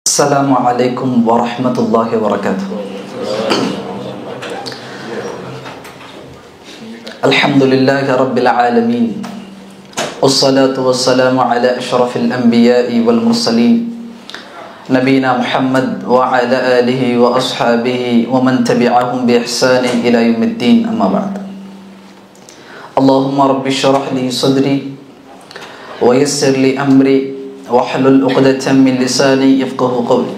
Assalamualaikum warahmatullahi wabarakatuh. Alhamdulillahi rabbil alamin. Wassalatu wassalamu ala ashrafil anbiya'i wal mursalin Nabina Muhammad wa ala alihi wa ashabihi wa man tabi'ahum bi ihsanin ila yaumiddin, amma ba'd. Allahumma rabbi shrah li sadri wa yassir li amri wahlul 'uqdatam min lisani yafqahu qawli.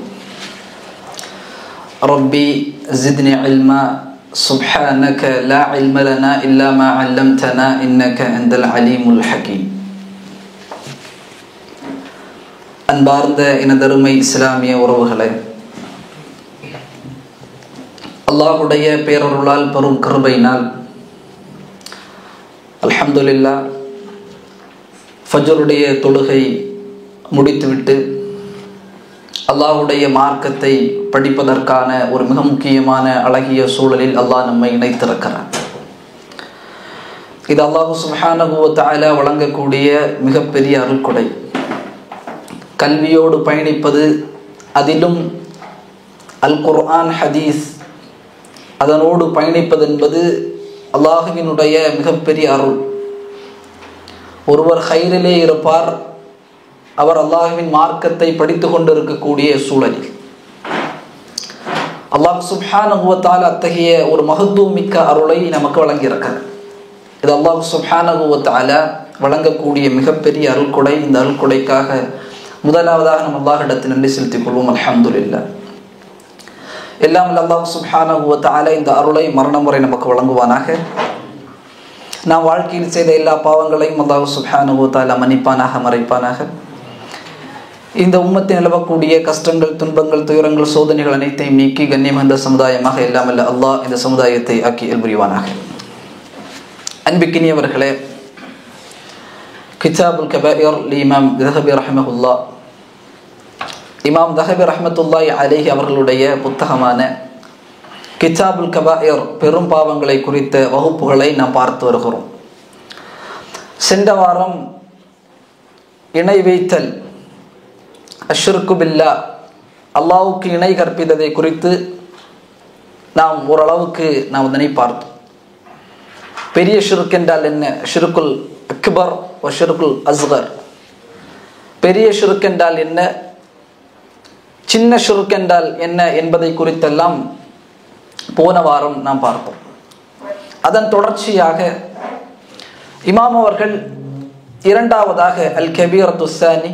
Rabbi zidni ilma subhanaka la ilma lana illa ma 'allamtana innaka antal alimul hakim. அன்பார்ந்த எனதருமை இஸ்லாமிய உறவுகளே, அல்லாஹ்வுடைய பேரருளால் பெரும் கிருபையினால் அல்ஹம்துலில்லாஹ் ஃபஜ்ருடைய தொழுகை முடித்துவிட்டு அல்லாஹ்வுடைய மார்க்கத்தை படிப்பதற்கான ஒரு மிக முக்கியமான அழகிய சூழலில் அல்லாஹ் நம்மை இணைத்திருக்கிறார். இது அல்லாஹ் சுப்ஹானஹு வ தஆலா வழங்கக்கூடிய மிகப்பெரிய அருள்கொடை. கல்வியோடு பயணிப்பது, அதிலும் அல் குர்ஆன் ஹதீஸ் அதனோடு பயணிப்பது என்பது அல்லாஹ்வினுடைய மிகப்பெரிய அருள். ஒருவர் ஹைரிலே இருப்பார், அவர் அல்லாஹ்வின் மார்க்கத்தை படித்து கொண்டிருக்கக்கூடிய சூழலில் அல்லாஹ் சுப்ஹானஹு வ தஆலா அத்தகைய ஒரு மகத்துவமிக்க அருளை நமக்கு வழங்கியிருக்கிறார். இது அல்லாஹ் சுப்ஹானஹு வ தஆலா வழங்கக்கூடிய மிகப்பெரிய அருள்கொடை. இந்த அருள்கொடைக்காக முதலாவதாக நம்ம அல்லாஹ்விடத்தில் நன்றி செலுத்திக் கொள்வோம். அல்ஹம்துலில்லாஹ். எல்லாம் அல்லாஹ் சுப்ஹானஹு வ தஆலா இந்த அருளை மரணம் வரை நமக்கு வழங்குவானாக. நாம் வாழ்க்கையில் செய்த எல்லா பாவங்களையும் அல்லாஹ் சுப்ஹானஹு வ தஆலா மன்னிப்பானாக, மறைப்பானாக. இந்த உம்மத்தில் நிலவக்கூடிய கஷ்டங்கள், துன்பங்கள், துயரங்கள், சோதனைகள் அனைத்தையும் நீக்கி கண்ணியமிகுந்த சமுதாயமாக எல்லாம் அல்லாஹ் இந்த சமுதாயத்தை ஆக்கி புரிவானாக. அன்பிக்கினியவர்களே, கிதாபுல் கபாயிர் இமாம் தஹபி ரஹ்மஹுல்லாஹ், இமாம் தஹபி ரஹ்மத்துல்லாஹி அலைஹி அவர்களுடைய புத்தகமான கிதாபுல் கபாயிர், பெரும் பாவங்களை குறித்த வகுப்புகளை நாம் பார்த்து வருகிறோம். சென்ற வாரம் இணை வைத்தல், அஷ்ருக்கு பில்லா, அல்லாஹ்வுக்கு இணை கற்பித்ததை குறித்து நாம் ஓரளவுக்கு நாம் அதனை பார்த்தோம். பெரிய ஷிர்க் என்றால் என்ன, ஷிர்குல் அக்பர் வ ஷிர்குல் அஸ்கர், பெரிய ஷிர்க் என்றால் என்ன, சின்ன ஷிர்க் என்றால் என்ன என்பதை குறித்தெல்லாம் போன வாரம் நாம் பார்த்தோம். அதன் தொடர்ச்சியாக இமாம் அவர்கள் இரண்டாவதாக அல் கபீரத்து ஸானி,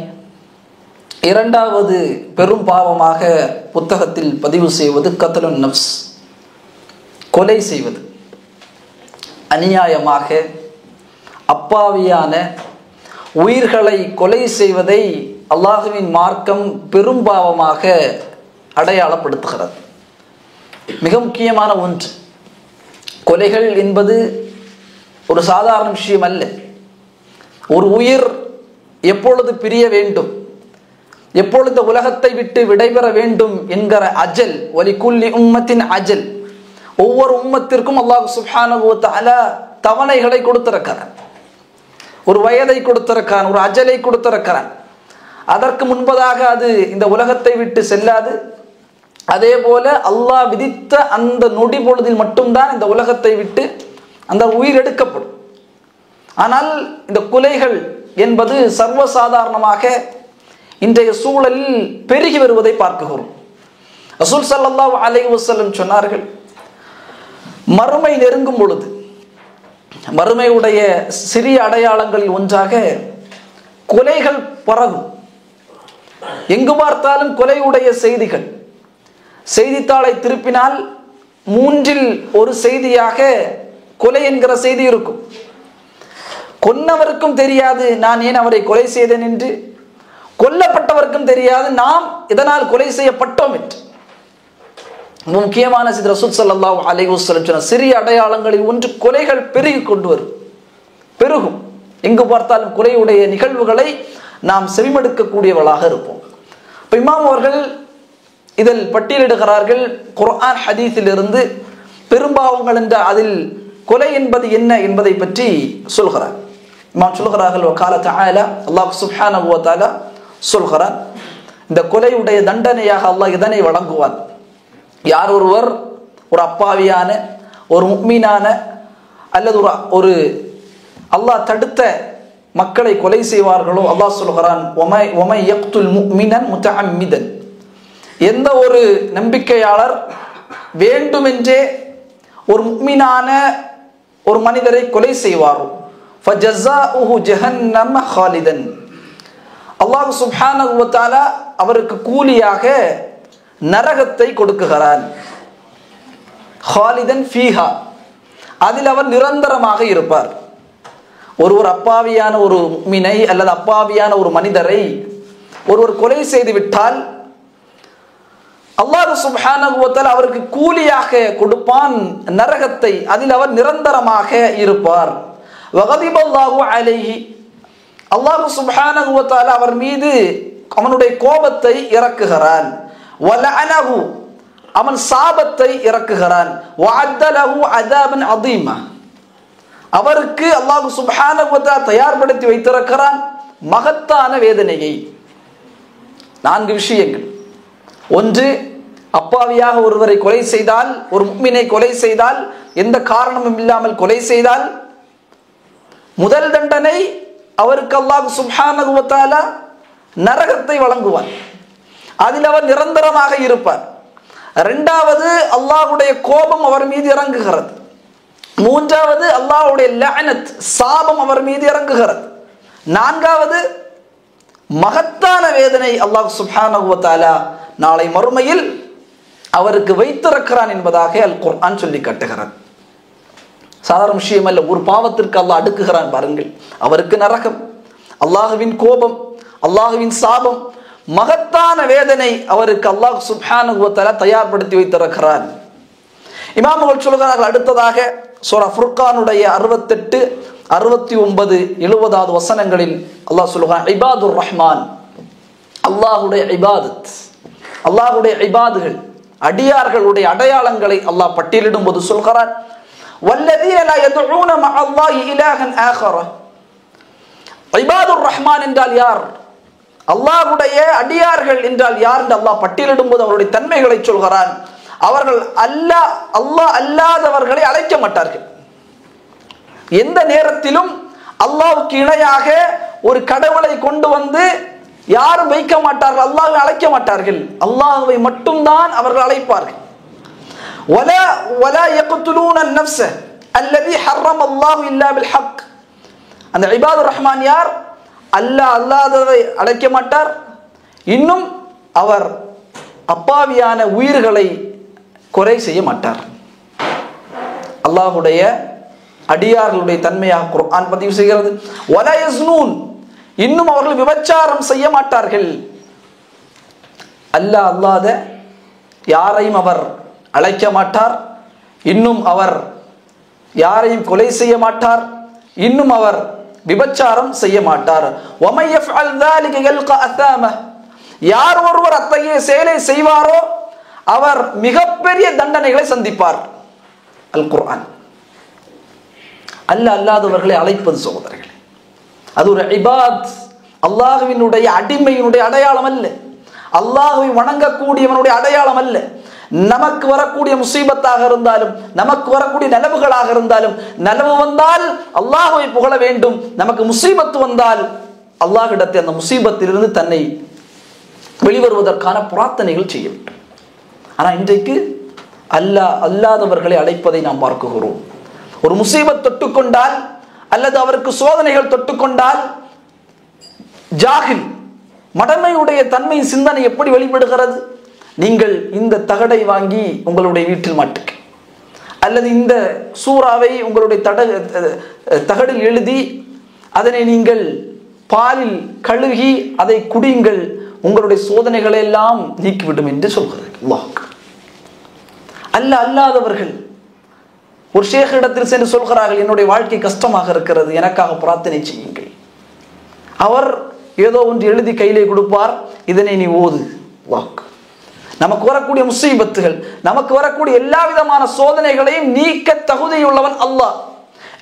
இரண்டாவது பெரும் பாவமாக புத்தகத்தில் பதிவு செய்வது கத்லுன் நஃப்ஸ், கொலை செய்வது. அநியாயமாக அப்பாவியான உயிர்களை கொலை செய்வதை அல்லாஹ்வின் மார்க்கம் பெரும் பாவமாக அடையாளப்படுத்துகிறது. மிக முக்கியமான ஒன்று. கொலைகள் என்பது ஒரு சாதாரண விஷயம் அல்ல. ஒரு உயிர் எப்பொழுது பிரிய வேண்டும், எப்பொழுது உலகத்தை விட்டு விடைபெற வேண்டும் என்கிற அஜல், வலிகுல்லி உம்மத்தின் அஜல், ஒவ்வொரு உம்மத்திற்கும் அல்லாஹ் சுப்ஹானஹு வ தஆலா தவணைகளை கொடுத்திருக்கிறான், ஒரு வயதை கொடுத்திருக்கிறான், ஒரு அஜலை கொடுத்திருக்கிறான். அதற்கு முன்பதாக அது இந்த உலகத்தை விட்டு செல்லாது. அதே போல அல்லாஹ் விதித்த அந்த நொடி பொழுதில் மட்டும்தான் இந்த உலகத்தை விட்டு அந்த உயிர் எடுக்கப்படும். ஆனால் இந்த கொலைகள் என்பது சர்வசாதாரணமாக இன்றைய சூழலில் பெருகி வருவதை பார்க்கிறோம். ரசூல் ஸல்லல்லாஹு அலைஹி வஸல்லம் சொன்னார்கள், மறுமை நெருங்கும் பொழுது, மறுமையுடைய சிறிய அடையாளங்களில் ஒன்றாக கொலைகள் பரவும். எங்கு பார்த்தாலும் கொலையுடைய செய்திகள். செய்தித்தாளை திருப்பினால் 3இல் 1 செய்தியாக கொலை என்கிற செய்தி இருக்கும். கொன்னவருக்கும் தெரியாது நான் ஏன் அவரை கொலை செய்தேன் என்று, கொல்லப்பட்டவருக்கும் தெரியாது நாம் இதனால் கொலை செய்யப்பட்டோம் என்று. முக்கியமான செய்தி ரசூல் ஸல்லல்லாஹு அலைஹி வஸல்லம் சொன்ன சிறிய அடையாளங்களில் ஒன்று கொலைகள் பெருகி கொண்டு வரும், பெருகும். எங்கு பார்த்தாலும் கொலையுடைய நிகழ்வுகளை நாம் செவிமடுக்கக்கூடியவர்களாக இருப்போம். இப்போ இமாம் அவர்கள் இதில் பட்டியலிடுகிறார்கள், குர்ஆன் ஹதீஸிலிருந்து பெரும்பாவங்கள் என்ற அதில் கொலை என்பது என்ன என்பதை பற்றி சொல்கிறார். இமாம் சொல்கிறார்கள், வகால தஆலா, அல்லாஹ் சுப்ஹானஹு வ தஆலா சொல்கிறான், இந்த கொலையுடைய தண்டனையாக அல்லாஹ் இதனை வழங்குவான். யார் ஒருவர் ஒரு அப்பாவியான ஒரு முஃமினான அல்லது ஒரு அல்லாஹ் தடுத்த மக்களை கொலை செய்வார்களோ, அல்லாஹ் சொல்கிறான், ஒமை யக்துல் முஃமினன் முத்தஅம்மிதன், எந்த ஒரு நம்பிக்கையாளர் வேண்டுமென்றே ஒரு முஃமினான ஒரு மனிதரை கொலை செய்வாரோ, ஃபஜஸாஉஹு ஜஹன்னம ஹாலிதன், அல்லாஹ் சுப்ஹானஹு வ தஆலா அவருக்கு கூலியாக நரகத்தை கொடுக்குகிறான். ஹாலிதன் ஃபீஹா, அதில் அவர் நிரந்தரமாக இருப்பார். ஒருவர் அப்பாவியான ஒரு முஃமினை அல்லது அப்பாவியான ஒரு மனிதரை ஒருவர் கொலை செய்து விட்டால் அல்லாஹ் சுப்ஹானஹு வ தஆலா அவருக்கு கூலியாக கொடுப்பான் நரகத்தை, அதில் அவர் நிரந்தரமாக இருப்பார். வகதிபல்லாஹு அலைஹி, அல்லாஹ் சுப்ஹானஹு வ தஆலா அவர் மீது அவனுடைய கோபத்தை இறக்குகிறான். வலஅனஹு, அவன் சாபத்தை இறக்குகிறான். வஅத்தலஹு அஸாபன் அதீமா, அவருக்கு அல்லாஹ் சுப்ஹானஹு வ தஆலா தயார்படுத்தி வைத்திருக்கிறான் மகத்தான வேதனையை. 4 விஷயங்கள். ஒன்று, அப்பாவியாக ஒருவரை கொலை செய்தால், ஒரு முஃமினை கொலை செய்தால், எந்த காரணமும் இல்லாமல் கொலை செய்தால், முதல் தண்டனை அவருக்கு அல்லாஹ் சுப்ஹானஹு வ தஆலா நரகத்தை வழங்குவான், அதில் அவர் நிரந்தரமாக இருப்பார். இரண்டாவது, அல்லாஹ்வுடைய கோபம் அவர் மீது இறங்குகிறது. மூன்றாவது, அல்லாஹ்வுடைய லஅனத் சாபம் அவர் மீது இறங்குகிறது. நான்காவது, மகத்தான வேதனை அல்லாஹ் சுப்ஹானஹு வ தஆலா நாளை மறுமையில் அவருக்கு வைத்திருக்கிறான் என்பதாக அல் குர்ஆன் சொல்லி காட்டுகிறது. சாதாரண விஷயம் அல்ல. ஒரு பாவத்திற்கு அல்லாஹ் அடுக்குகிறான் பாருங்கள். அவருக்கு நரகம், அல்லாஹ்வின் கோபம், அல்லாஹ்வின் சாபம், மகத்தான வேதனை அவருக்கு அல்லாஹ் சுப்ஹானஹு வ தஆலா தயார்படுத்தி வைத்திருக்கிறான். இமாம்கள் சொல்கிறார்கள், அடுத்ததாக சூரா ஃபுர்கானுடைய 68, 69, 70வது வசனங்களில் அல்லாஹ் சொல்கிறான், இபாதுர் ரஹ்மான், அல்லாஹ்வுடைய இபாதத், அல்லாஹ்வுடைய இபாதுகள், அடியார்களுடைய அடையாளங்களை அல்லாஹ் பட்டியலிடும் போது சொல்கிறான், வல்லதீன லா யதுஊன மஅல்லாஹி இலாஹன் ஆகர. இபாதுர் ரஹ்மான் என்றால் யார்? அல்லாஹ்வுடைய அடியார்கள் என்றால் யார் என்று அல்லாஹ் பட்டியலிடும் போது அவருடைய தன்மைகளை சொல்கிறான். அவர்கள் அல்லாஹ் அல்லாதவர்களை அழைக்க மாட்டார்கள். எந்த நேரத்திலும் அல்லாஹ்வுக்கு இணையாக ஒரு கடவுளை கொண்டு வந்து யாரும் வைக்க மாட்டார்கள், அல்லாஹ்வை அழைக்க மாட்டார்கள். அல்லாஹ்வை மட்டும்தான் அவர்கள் அழைப்பார்கள். ولا يقتلون النفس الذي حرم الله الا بالحق. அந்த இபாதுர் ரஹ்மான் யார்? அல்லாஹ் அல்லாதவரை அழைக்க மாட்டார். இன்னும் அவர் அப்பாவியான உயிர்களை கொலை செய்ய மாட்டார். அல்லாஹ்வுடைய அடியார்களுடைய தன்மையாக குர்ஆன் பதிவு செய்கிறது. வலா யஸ்னூன், இன்னும் அவர்கள் விபச்சாரம் செய்ய மாட்டார்கள். அல்லாஹ் அல்லாத யாரையும் அவர் அழைக்க மாட்டார். இன்னும் அவர் யாரையும் கொலை செய்ய மாட்டார். இன்னும் அவர் விபச்சாரம் செய்ய மாட்டார். வமை யஃஅல் ذلك يلقى أثامه, யார் ஒருவர் அத்தகைய செயலை செய்வாரோ அவர் மிகப்பெரிய தண்டனைகளை சந்திப்பார். அல் குர்ஆன். அல்லாஹ் அல்லாதவர்களை அழைப்பது சகோதரர்களே, அது ஒரு இபாத், அல்லாஹ்வினுடைய அடிமையினுடைய அடையாளம் அல்ல, அல்லாஹ்வை வணங்கக்கூடியவனுடைய அடையாளம் அல்ல. நமக்கு வரக்கூடிய முசீபத்தாக இருந்தாலும், நமக்கு வரக்கூடிய நலவுகளாக இருந்தாலும், நலவு வந்தால் அல்லாஹ்வை புகழ வேண்டும். நமக்கு முசீபத்து வந்தால் அல்லாஹ்விடத்தை அந்த முசீபத்திலிருந்து தன்னை வெளிவருவதற்கான பிரார்த்தனைகள் செய்ய வேண்டும். ஆனால் இன்றைக்கு அல்லாஹ் அல்லாதவர்களை அழைப்பதை நாம் பார்க்கிறோம். ஒரு முசீபத் தொட்டுக்கொண்டால் அல்லது அவருக்கு சோதனைகள் தொட்டுக்கொண்டால் ஜாஹில் மடமையுடைய தன்மை சிந்தனை எப்படி வெளிப்படுகிறது? நீங்கள் இந்த தகடை வாங்கி உங்களுடைய வீட்டில் மாட்டுக்க, அல்லது இந்த சூறாவை உங்களுடைய தகடில் எழுதி அதனை நீங்கள் பாலில் கழுகி அதை குடியுங்கள், உங்களுடைய சோதனைகளை எல்லாம் நீக்கிவிடும் என்று சொல்கிறார் அல்லாஹ். அல்லாதவர்கள் ஒரு ஷேக் இடத்தில் சென்று சொல்கிறார்கள், என்னுடைய வாழ்க்கை கஷ்டமாக இருக்கிறது, எனக்காக பிரார்த்தனை செய்யுங்கள். அவர் ஏதோ ஒன்று எழுதி கையிலே கொடுப்பார், இதனை நீ ஓது. நமக்கு வரக்கூடிய முசீபத்துகள், நமக்கு வரக்கூடிய எல்லா விதமான சோதனைகளையும் நீக்க தகுதியுள்ளவன் அல்லாஹ்.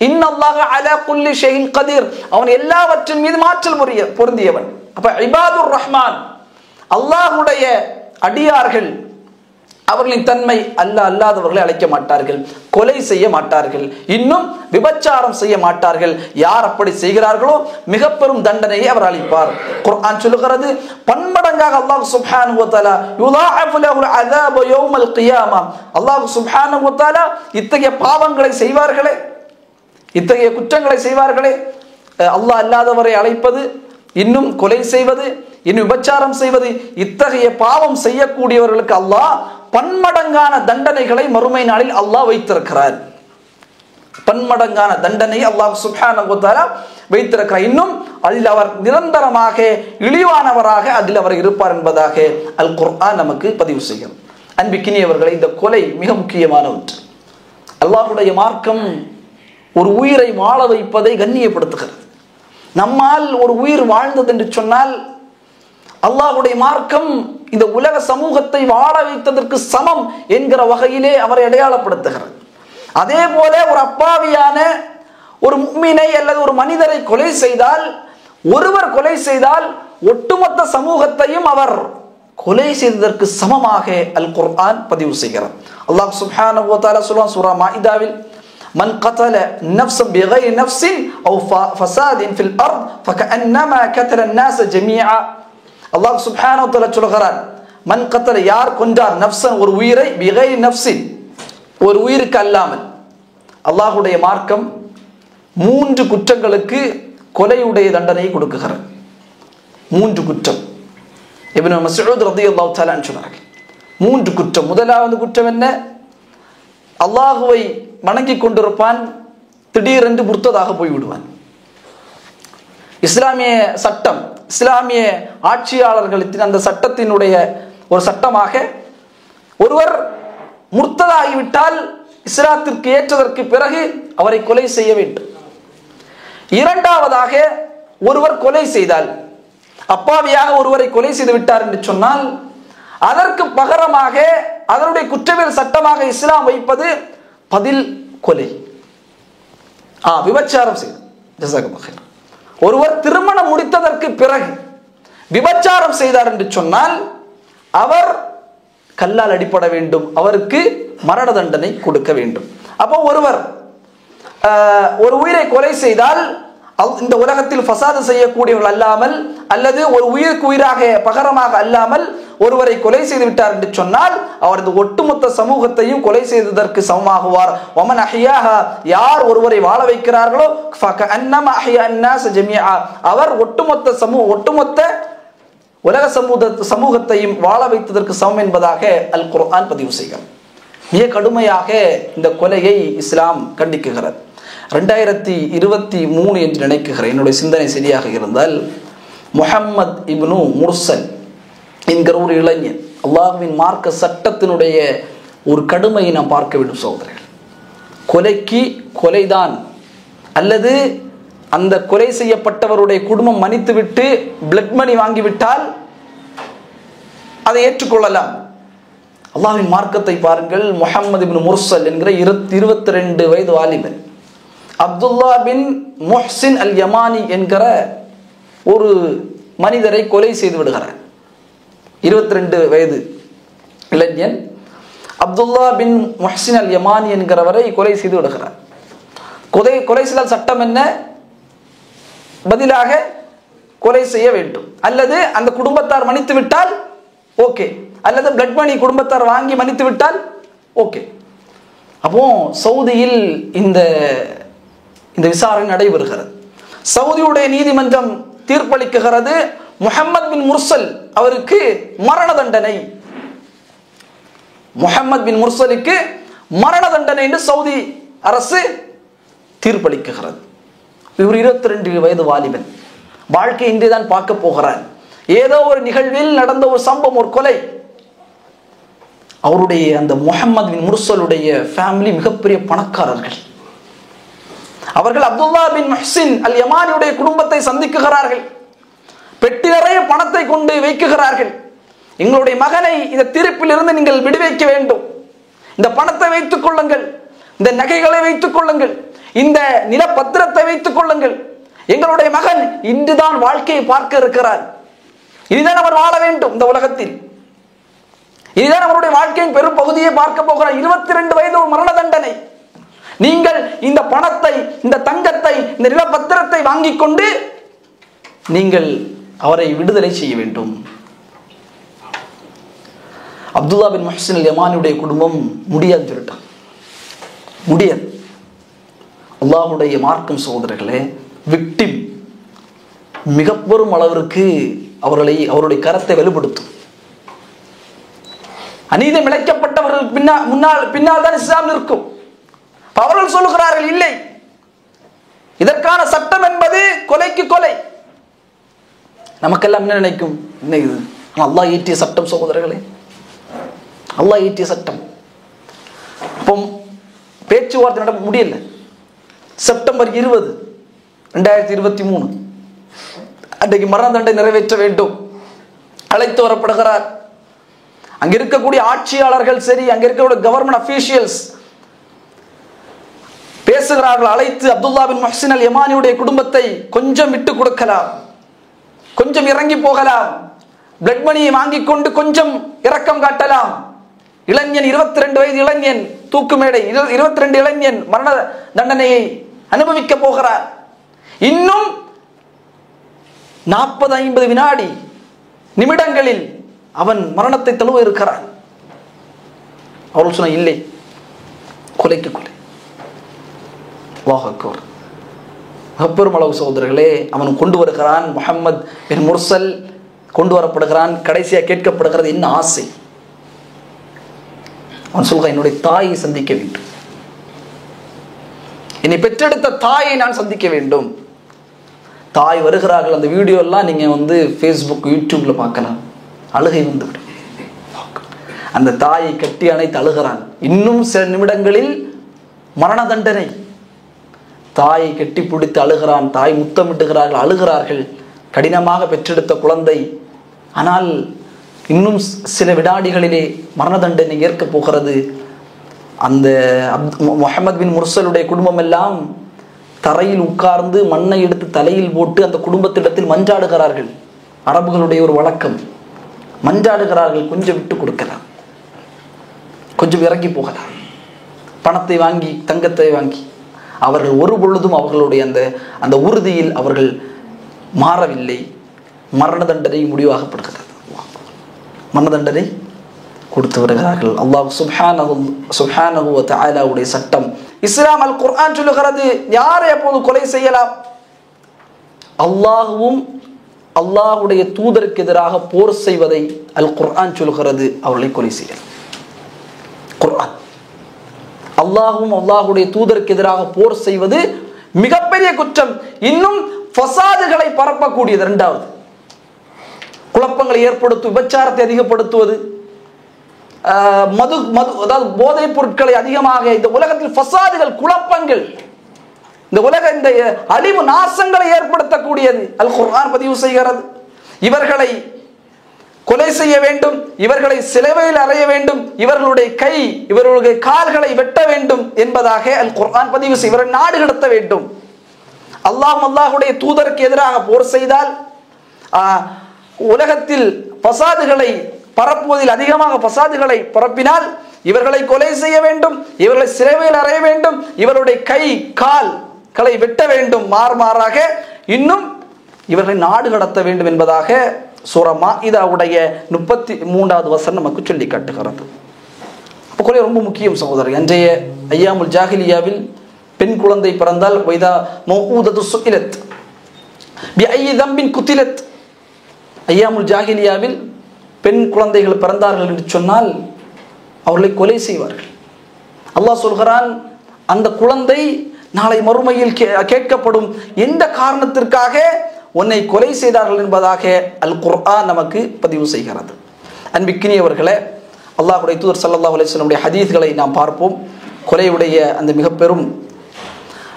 இன்னல்லாஹ அலா குல்லி ஷைஇன் கதீர், அவன் எல்லாவற்றின் மீது ஆற்றல் பொருந்தியவன். அப்ப இபாதுர் ரஹ்மான், அல்லாஹ்வுடைய அடியார்கள் அவர்களின் தன்மை அல்லாதவர்களை அழைக்க மாட்டார்கள், கொலை செய்ய மாட்டார்கள், இன்னும் விபச்சாரம் செய்ய மாட்டார்கள். யார் அப்படி செய்கிறார்களோ மிக பெரும் தண்டனையை அவர் அளிப்பார். குர்ஆன் சொல்லுகிறது, பன்மடங்காக அல்லாஹ் சுப்ஹானஹு வ தஆலா யுலாஅஃபு லஹுல் அஸாபு யௌமல் கியாமா, அல்லாஹ் சுப்ஹானஹு வ தஆலா இத்தகைய பாவங்களை செய்வார்களே, இத்தகைய குற்றங்களை செய்வார்களே, அல்லாஹ் அல்லாதவரை அழைப்பது, இன்னும் கொலை செய்வது, இன்னும் விபச்சாரம் செய்வது, இத்தகைய பாவம் செய்யக்கூடியவர்களுக்கு அல்லாஹ் பன்மடங்கான தண்டனைகளை மறுமை நாளில் அல்லாஹ் வைத்திருக்கிறார். பன்மடங்கான தண்டனை அல்லாஹ் சுப்ஹானஹு வ தஆலா வைத்திருக்கிறார். இன்னும் அதில் அவர் நிரந்தரமாக இழிவானவராக அதில் அவர் இருப்பார் என்பதாக அல் குர்ஆன் நமக்கு பதிவு செய்யும். அன்பிக்கினியவர்களை, இந்த கொலை மிக முக்கியமான ஒன்று. அல்லாஹ்வுடைய மார்க்கம் ஒரு உயிரை வாழ வைப்பதை கண்ணியப்படுத்துகிறது. நம்மால் ஒரு உயிர் வாழ்ந்தது என்று சொன்னால் அல்லாஹ்வுடைய மார்க்கம் இந்த உலக சமூகத்தை வாழ வைத்ததற்கு சமம் என்கிற வகையிலே அவரை அடையாளப்படுத்துகிறது. அதே போல ஒரு அப்பாவியான ஒரு முஃமினை அல்லது ஒரு மனிதரை கொலை செய்தால், ஒருவர் கொலை செய்தால் ஒட்டுமொத்த சமூகத்தையும் அவர் கொலை செய்ததற்கு சமமாக அல் குர்ஆன் பதிவு செய்கிறார். அல்லாஹ் சுப்ஹானஹு வ தஆலா சொல்றான் சூரா மாஇதாவில், மன் கதல நஃப்ஸன் பிகைரி நஃப்ஸின் அவ் ஃபஸாதின் ஃபில் அர்த் ஃபகஅன்னமா கதல الناس ஜமீஆ. அல்லாஹ் சுப்ஹானஹு வ தஆலா சொல்கிறார், மன் கதல, யார் கொன்றார், நஃப்ஸன் ஒரு உயிரை, பிகைரி நஃப்ஸின் ஒரு உயிருக்கு அல்லாமல். அல்லாஹ்வுடைய மார்க்கம் 3 குற்றங்களுக்கு கொலையுடைய தண்டனையை கொடுக்குகிறது. 3 குற்றம். இப்னு மஸ்ஊத் ரலியல்லாஹு தஆலா சொன்னார்கள் 3 குற்றம். முதலாவது குற்றம் என்ன? அல்லாஹுவை வணங்கி கொண்டிருப்பான், திடீரென்று முர்த்ததாக போய்விடுவான். இஸ்லாமிய சட்டம், இஸ்லாமிய ஆட்சியாளர்களின் அந்த சட்டத்தினுடைய ஒரு சட்டமாக ஒருவர் முர்த்ததாகிவிட்டால் இஸ்லாத்திற்கு ஏற்றதற்கு பிறகு அவரை கொலை செய்ய வேண்டும். இரண்டாவதாக, ஒருவர் கொலை செய்தால், அப்பாவியாக ஒருவரை கொலை செய்து விட்டார் என்று சொன்னால் அதற்கு பகரமாக அதனுடைய குற்றவியல் சட்டமாக இஸ்லாம் வைப்பது பதில் கொலை. விபச்சாரம் செய்தார், ஒருவர் திருமணம் முடித்ததற்கு பிறகு விபச்சாரம் செய்தார் என்று சொன்னால் அவர் கல்லால் அடிப்பட வேண்டும், அவருக்கு மரண தண்டனை கொடுக்க வேண்டும். அப்போ ஒருவர் ஒரு உயிரை கொலை செய்தால் இந்த உலகத்தில் ஃபசாது செய்யக்கூடியவர்கள் அல்லாமல், அல்லது ஒரு உயிருக்கு உயிராக பகரமாக அல்லாமல் ஒருவரை கொலை செய்து விட்டார் என்று சொன்னால் அவரது ஒட்டுமொத்த சமூகத்தையும் கொலை செய்ததற்கு சமமாகுவார். வமன் அஹ்யாஹா, யார் ஒருவரை வாழ வைக்கிறார்களோ ஃபகஅன்னமா அஹ்யா الناس ஜமீஆ, அவர் ஒட்டுமொத்த உலக சமூகத்தையும் வாழ வைத்ததற்கு சமம் என்பதாக அல் குர்ஆன் பதிவு செய்கிறார். மிக கடுமையாக இந்த கொலையை இஸ்லாம் கண்டிக்குகிறது. 2023 என்று நினைக்குகிறேன், என்னுடைய சிந்தனை சரியாக இருந்தால், முஹம்மத் இப்னு முர்சல் என்கிற ஒரு இளைஞன், அல்லாஹ்வின் மார்க்க சட்டத்தினுடைய ஒரு கடுமையை நாம் பார்க்க வேண்டும் சகோதரர்கள். கொலைக்கு கொலைதான், அல்லது அந்த கொலை செய்யப்பட்டவருடைய குடும்பம் மன்னித்துவிட்டு பிளட் மணி வாங்கிவிட்டால் அதை ஏற்றுக்கொள்ளலாம். அல்லாஹ்வின் மார்க்கத்தை பாருங்கள். முஹம்மது இப்னு முர்சல் என்கிற 22 வயது வாலிபன் அப்துல்லா பின் முஹ்சின் அல் யமானி என்கிற ஒரு மனிதரை கொலை செய்து விடுகிறார். 22 வயது இளைஞன் அப்துல்லா பின் முஹ்சின் அல் யமானி என்கிறவரை கொலை செய்து விடுகிறார். கொலை செய்தால் சட்டம் என்ன? பதிலாக கொலை செய்ய வேண்டும், அல்லது அந்த குடும்பத்தார் மன்னித்து விட்டால் ஓகே, அல்லது பிளட் மணி குடும்பத்தார் வாங்கி மன்னித்து விட்டால் ஓகே. அப்போ சவுதியில் இந்த விசாரணை நடைபெறுகிறது. சவுதியுடைய நீதிமன்றம் தீர்ப்பளிக்குகிறது, முஹம்மது பின் முர்சல் அவருக்கு மரண தண்டனை. முஹம்மது பின் முர்சலுக்கு மரண தண்டனை என்று சவுதி அரசு தீர்ப்பளிக்குகிறது. இவர் 22 வயது வாலிபன், வாழ்க்கை இன்றுதான் பார்க்க போகிறார். ஏதோ ஒரு நிகழ்வில் நடந்த ஒரு சம்பவம், ஒரு கொலை. அவருடைய அந்த முஹம்மது பின் முர்சலுடைய ஃபேமிலி மிகப்பெரிய பணக்காரர்கள். அவர்கள் அப்துல்லா பின் முஹ்சின் அல் யமானியுடைய குடும்பத்தை சந்திக்குகிறார்கள். பெட்டி நிறைய பணத்தை கொண்டு வைக்குகிறார்கள். எங்களுடைய மகனை இந்த தீர்ப்பில் இருந்து நீங்கள் விடுவிக்க வேண்டும், இந்த பணத்தை வைத்துக் கொள்ளுங்கள், இந்த நகைகளை வைத்துக் கொள்ளுங்கள், இந்த நிலப்பத்திரத்தை வைத்துக் கொள்ளுங்கள், எங்களுடைய மகன் இன்றுதான் வாழ்க்கையை பார்க்க இருக்கிறார். இனிதான் அவர் வாழ வேண்டும் இந்த உலகத்தில். இதுதான் அவருடைய வாழ்க்கையின் பெரும் பகுதியை பார்க்க போகிறார். 22 வயது ஒரு மரண தண்டனை. நீங்கள் இந்த பணத்தை, இந்த தங்கத்தை, இந்த நிலப்பத்திரத்தை வாங்கிக் கொண்டு நீங்கள் அவரை விடுதலை செய்ய வேண்டும். அப்துல்லா பின் முஹ்சின் அல் யமானியுடைய குடும்பம் முடியாது சொல்லிட்டான். முடியாது. அல்லாஹ்வுடைய மார்க்கம் சகோதரர்களே, விக்டிம் மிக பெரும் அளவிற்கு அவருடைய கரத்தை வலுப்படுத்தும். அநீதம் இழைக்கப்பட்டவர்கள் பின்னால் தான் இஸ்லாம் நிற்கும். அவர்கள் சொல்லுகிறார்கள், இல்லை, இதற்கான சட்டம் என்பது கொலைக்கு கொலை. நமக்கெல்லாம் என்ன நினைக்கும்? என்ன இது? அல்லாஹ் இயற்றிய சட்டம் சகோதரர்களே, அல்லாஹ் இயற்றிய சட்டம். இப்போ பேச்சுவார்த்தை நட முடியல. செப்டம்பர் 20, 2023 அன்றைக்கு மரண தண்டனை நிறைவேற்ற வேண்டும். அழைத்து வரப்படுகிறார். அங்க இருக்கக்கூடிய ஆட்சியாளர்கள் சரி, அங்க இருக்கக்கூடிய கவர்மெண்ட் அபிஷியல்ஸ் பேசுகிறார்கள். அழைத்து அப்துல்லா பின் முஹ்சின் அல் யமானியுடைய குடும்பத்தை கொஞ்சம் விட்டு கொடுக்கலாம், கொஞ்சம் இறங்கி போகலாம், பிளட் மணியை வாங்கிக் கொண்டு கொஞ்சம் இரக்கம் காட்டலாம். இளைஞன் 22 வயது இளைஞன், தூக்கு மேடை, 22 இளைஞன் மரண தண்டனையை அனுபவிக்க போகிறார். இன்னும் 40-50 வினாடி நிமிடங்களில் அவன் மரணத்தை தழுவ இருக்கிறான். அவர்கள் சொன்ன, இல்லை, கொலைக்கு கொலை. பெருமளவு சகோதரர்களே, அவன் கொண்டு வருகிறான். முஹம்மது பின் முர்சல் கொண்டு வரப்படுகிறான். கடைசியாக கேட்கப்படுகிறது, என்ன ஆசை? அவன் சொல்கிறான், என்னுடைய தாயை சந்திக்க வேண்டும், என்னை பெற்றெடுத்த தாயை நான் சந்திக்க வேண்டும். தாய் வருகிறார்கள். அந்த வீடியோ எல்லாம் நீங்க ஃபேஸ்புக், யூடியூப்ல பார்க்கலாம். அழுகை வந்துவிடும். அந்த தாயை கட்டி அணைத்து அழுகிறான். இன்னும் சில நிமிடங்களில் மரண தண்டனை. தாயை கட்டி பிடித்து அழுகிறான். தாய் முத்தமிட்டுகிறார்கள், அழுகிறார்கள். கடினமாக பெற்றெடுத்த குழந்தை. ஆனால் இன்னும் சில வினாடிகளிலே மரண தண்டனை ஏற்க போகிறது. அந்த முஹம்மது பின் முர்சலுடைய குடும்பம் எல்லாம் தரையில் உட்கார்ந்து மண்ணை எடுத்து தலையில் போட்டு அந்த குடும்பத்திடத்தில் மஞ்சாடுகிறார்கள். அரபுகளுடைய ஒரு வழக்கம். மஞ்சாடுகிறார்கள், கொஞ்சம் விட்டு கொடுக்கலாம், கொஞ்சம் இறங்கி போகலாம், பணத்தை வாங்கி, தங்கத்தை வாங்கி. அவர்கள் ஒரு பொழுதும் அவர்களுடைய அந்த உறுதியில் அவர்கள் மாறவில்லை. மரண தண்டனை முடிவாகப்படுகிறது. மரண தண்டனை கொடுத்து வருகிறார்கள். அல்லாஹ் சுப்ஹானஹு வ தஆலாவுடைய சட்டம். இஸ்லாம் அல் குர்ஆன் சொல்லுகிறது, யாரை எப்போது கொலை செய்யலாம்? அல்லாஹ்வும் அல்லாஹ்வுடைய தூதருக்கு எதிராக போர் செய்வதை அல் குர்ஆன் சொல்லுகிறது. அவர்களை கொலை செய்யலாம். குர்ஆன் அல்லாஹ்வும் அல்லாஹ்வுடைய தூதருக்கு எதிராக போர் செய்வது மிகப்பெரிய குற்றம். இன்னும் ஃபசாதுகளை பரப்பக்கூடியது. இரண்டாவது, குழப்பங்களை ஏற்படுத்தும், விபச்சாரத்தை அதிகப்படுத்துவது, மது அதாவது போதைப் பொருட்களை அதிகமாக, இந்த உலகத்தில் ஃபசாதுகள், குழப்பங்கள், இந்த அழிவு நாசங்களை ஏற்படுத்தக்கூடியது அல் குர்ஆன் பதிவு செய்கிறது. இவர்களை கொலை செய்ய வேண்டும், இவர்களை சிலுவையில் அறைய வேண்டும், இவர்களுடைய கை, இவர்களுடைய கால்களை வெட்ட வேண்டும் என்பதாக அல் குர்ஆன் பதிவு செய்ய, இவரை நாடு கடத்த வேண்டும். அல்லாஹ்வுடைய தூதருக்கு எதிராக போர் செய்தால், உலகத்தில் பசாதுகளை பரப்புவதில் அதிகமாக பசாதுகளை பரப்பினால் இவர்களை கொலை செய்ய வேண்டும், இவர்களை சிலுவையில் அறைய வேண்டும், இவருடைய கை கால்களை வெட்ட வேண்டும். மாறாக இன்னும் இவர்களை நாடு கடத்த வேண்டும் என்பதாக சூரா மாஇதாவுடைய 33வது வசனம் நமக்கு சொல்லி காட்டுகிறது. அப்போ கொலை ரொம்ப முக்கியம் சகோதரர். அன்றைய ஐயாமுல் ஜாஹிலியாவில் பெண் குழந்தை பிறந்தால் வைதா மௌஊதத்து சுஇலத் பிஐயி தம்பின் குத்திலத். ஐயாமுல் ஜாஹிலியாவில் பெண் குழந்தைகள் பிறந்தார்கள் என்று சொன்னால் அவர்களை கொலை செய்வார்கள். அல்லாஹ் சொல்கிறான், அந்த குழந்தை நாளை மறுமையில் கேட்கப்படும், எந்த காரணத்திற்காக உன்னை கொலை செய்தார்கள் என்பதாக அல் குர்ஆன் நமக்கு பதிவு செய்கிறது. அன்பிக்கினியவர்களே, அல்லாஹ்வுடைய தூதர் ஸல்லல்லாஹு அலைஹி வஸல்லம் ஹதீஸ்களை நாம் பார்ப்போம். கொலையுடைய அந்த மிக பெரும்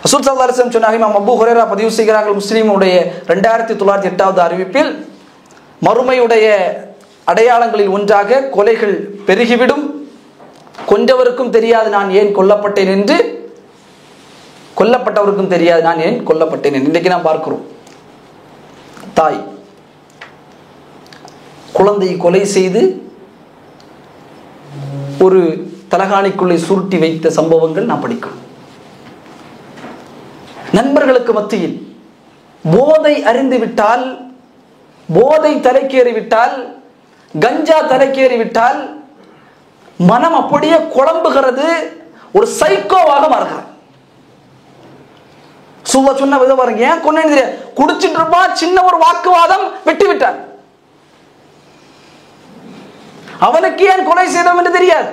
ரசூல் ஸல்லல்லாஹு அலைஹி வஸல்லம் சொன்னாங்க. இமாம் அபூ ஹுரைரா பதிவு செய்கிறார்கள் முஸ்லிமுடைய 2908வது அறிவிப்பில், மறுமையுடைய அடையாளங்களில் ஒன்றாக கொலைகள் பெருகிவிடும், கொன்றவருக்கும் தெரியாது நான் ஏன் கொல்லப்பட்டேன் என்று, கொல்லப்பட்டவருக்கும் தெரியாது நான் ஏன் கொல்லப்பட்டேன் என்று. இன்றைக்கு நாம் பார்க்கிறோம், தாய் குழந்தையை கொலை செய்து ஒரு தலகாணிக்குள்ளே சுருட்டி வைத்த சம்பவங்கள் நான் படிக்கிறோம். நண்பர்களுக்கு மத்தியில் போதை அறிந்துவிட்டால், போதை தலைக்கேறிவிட்டால், கஞ்சா தலைக்கேறிவிட்டால் மனம் அப்படியே குழம்புகிறது, ஒரு சைக்கோவாக மாறுகிறது. சொன்ன விதம் பாருங்க, ஏன் கொண்டு தெரியாது, குடிச்சிட்டு இருப்பான், சின்ன ஒரு வாக்குவாதம் வெட்டி விட்டான். அவனுக்கு ஏன் கொலை செய்தோம் என்று தெரியாது.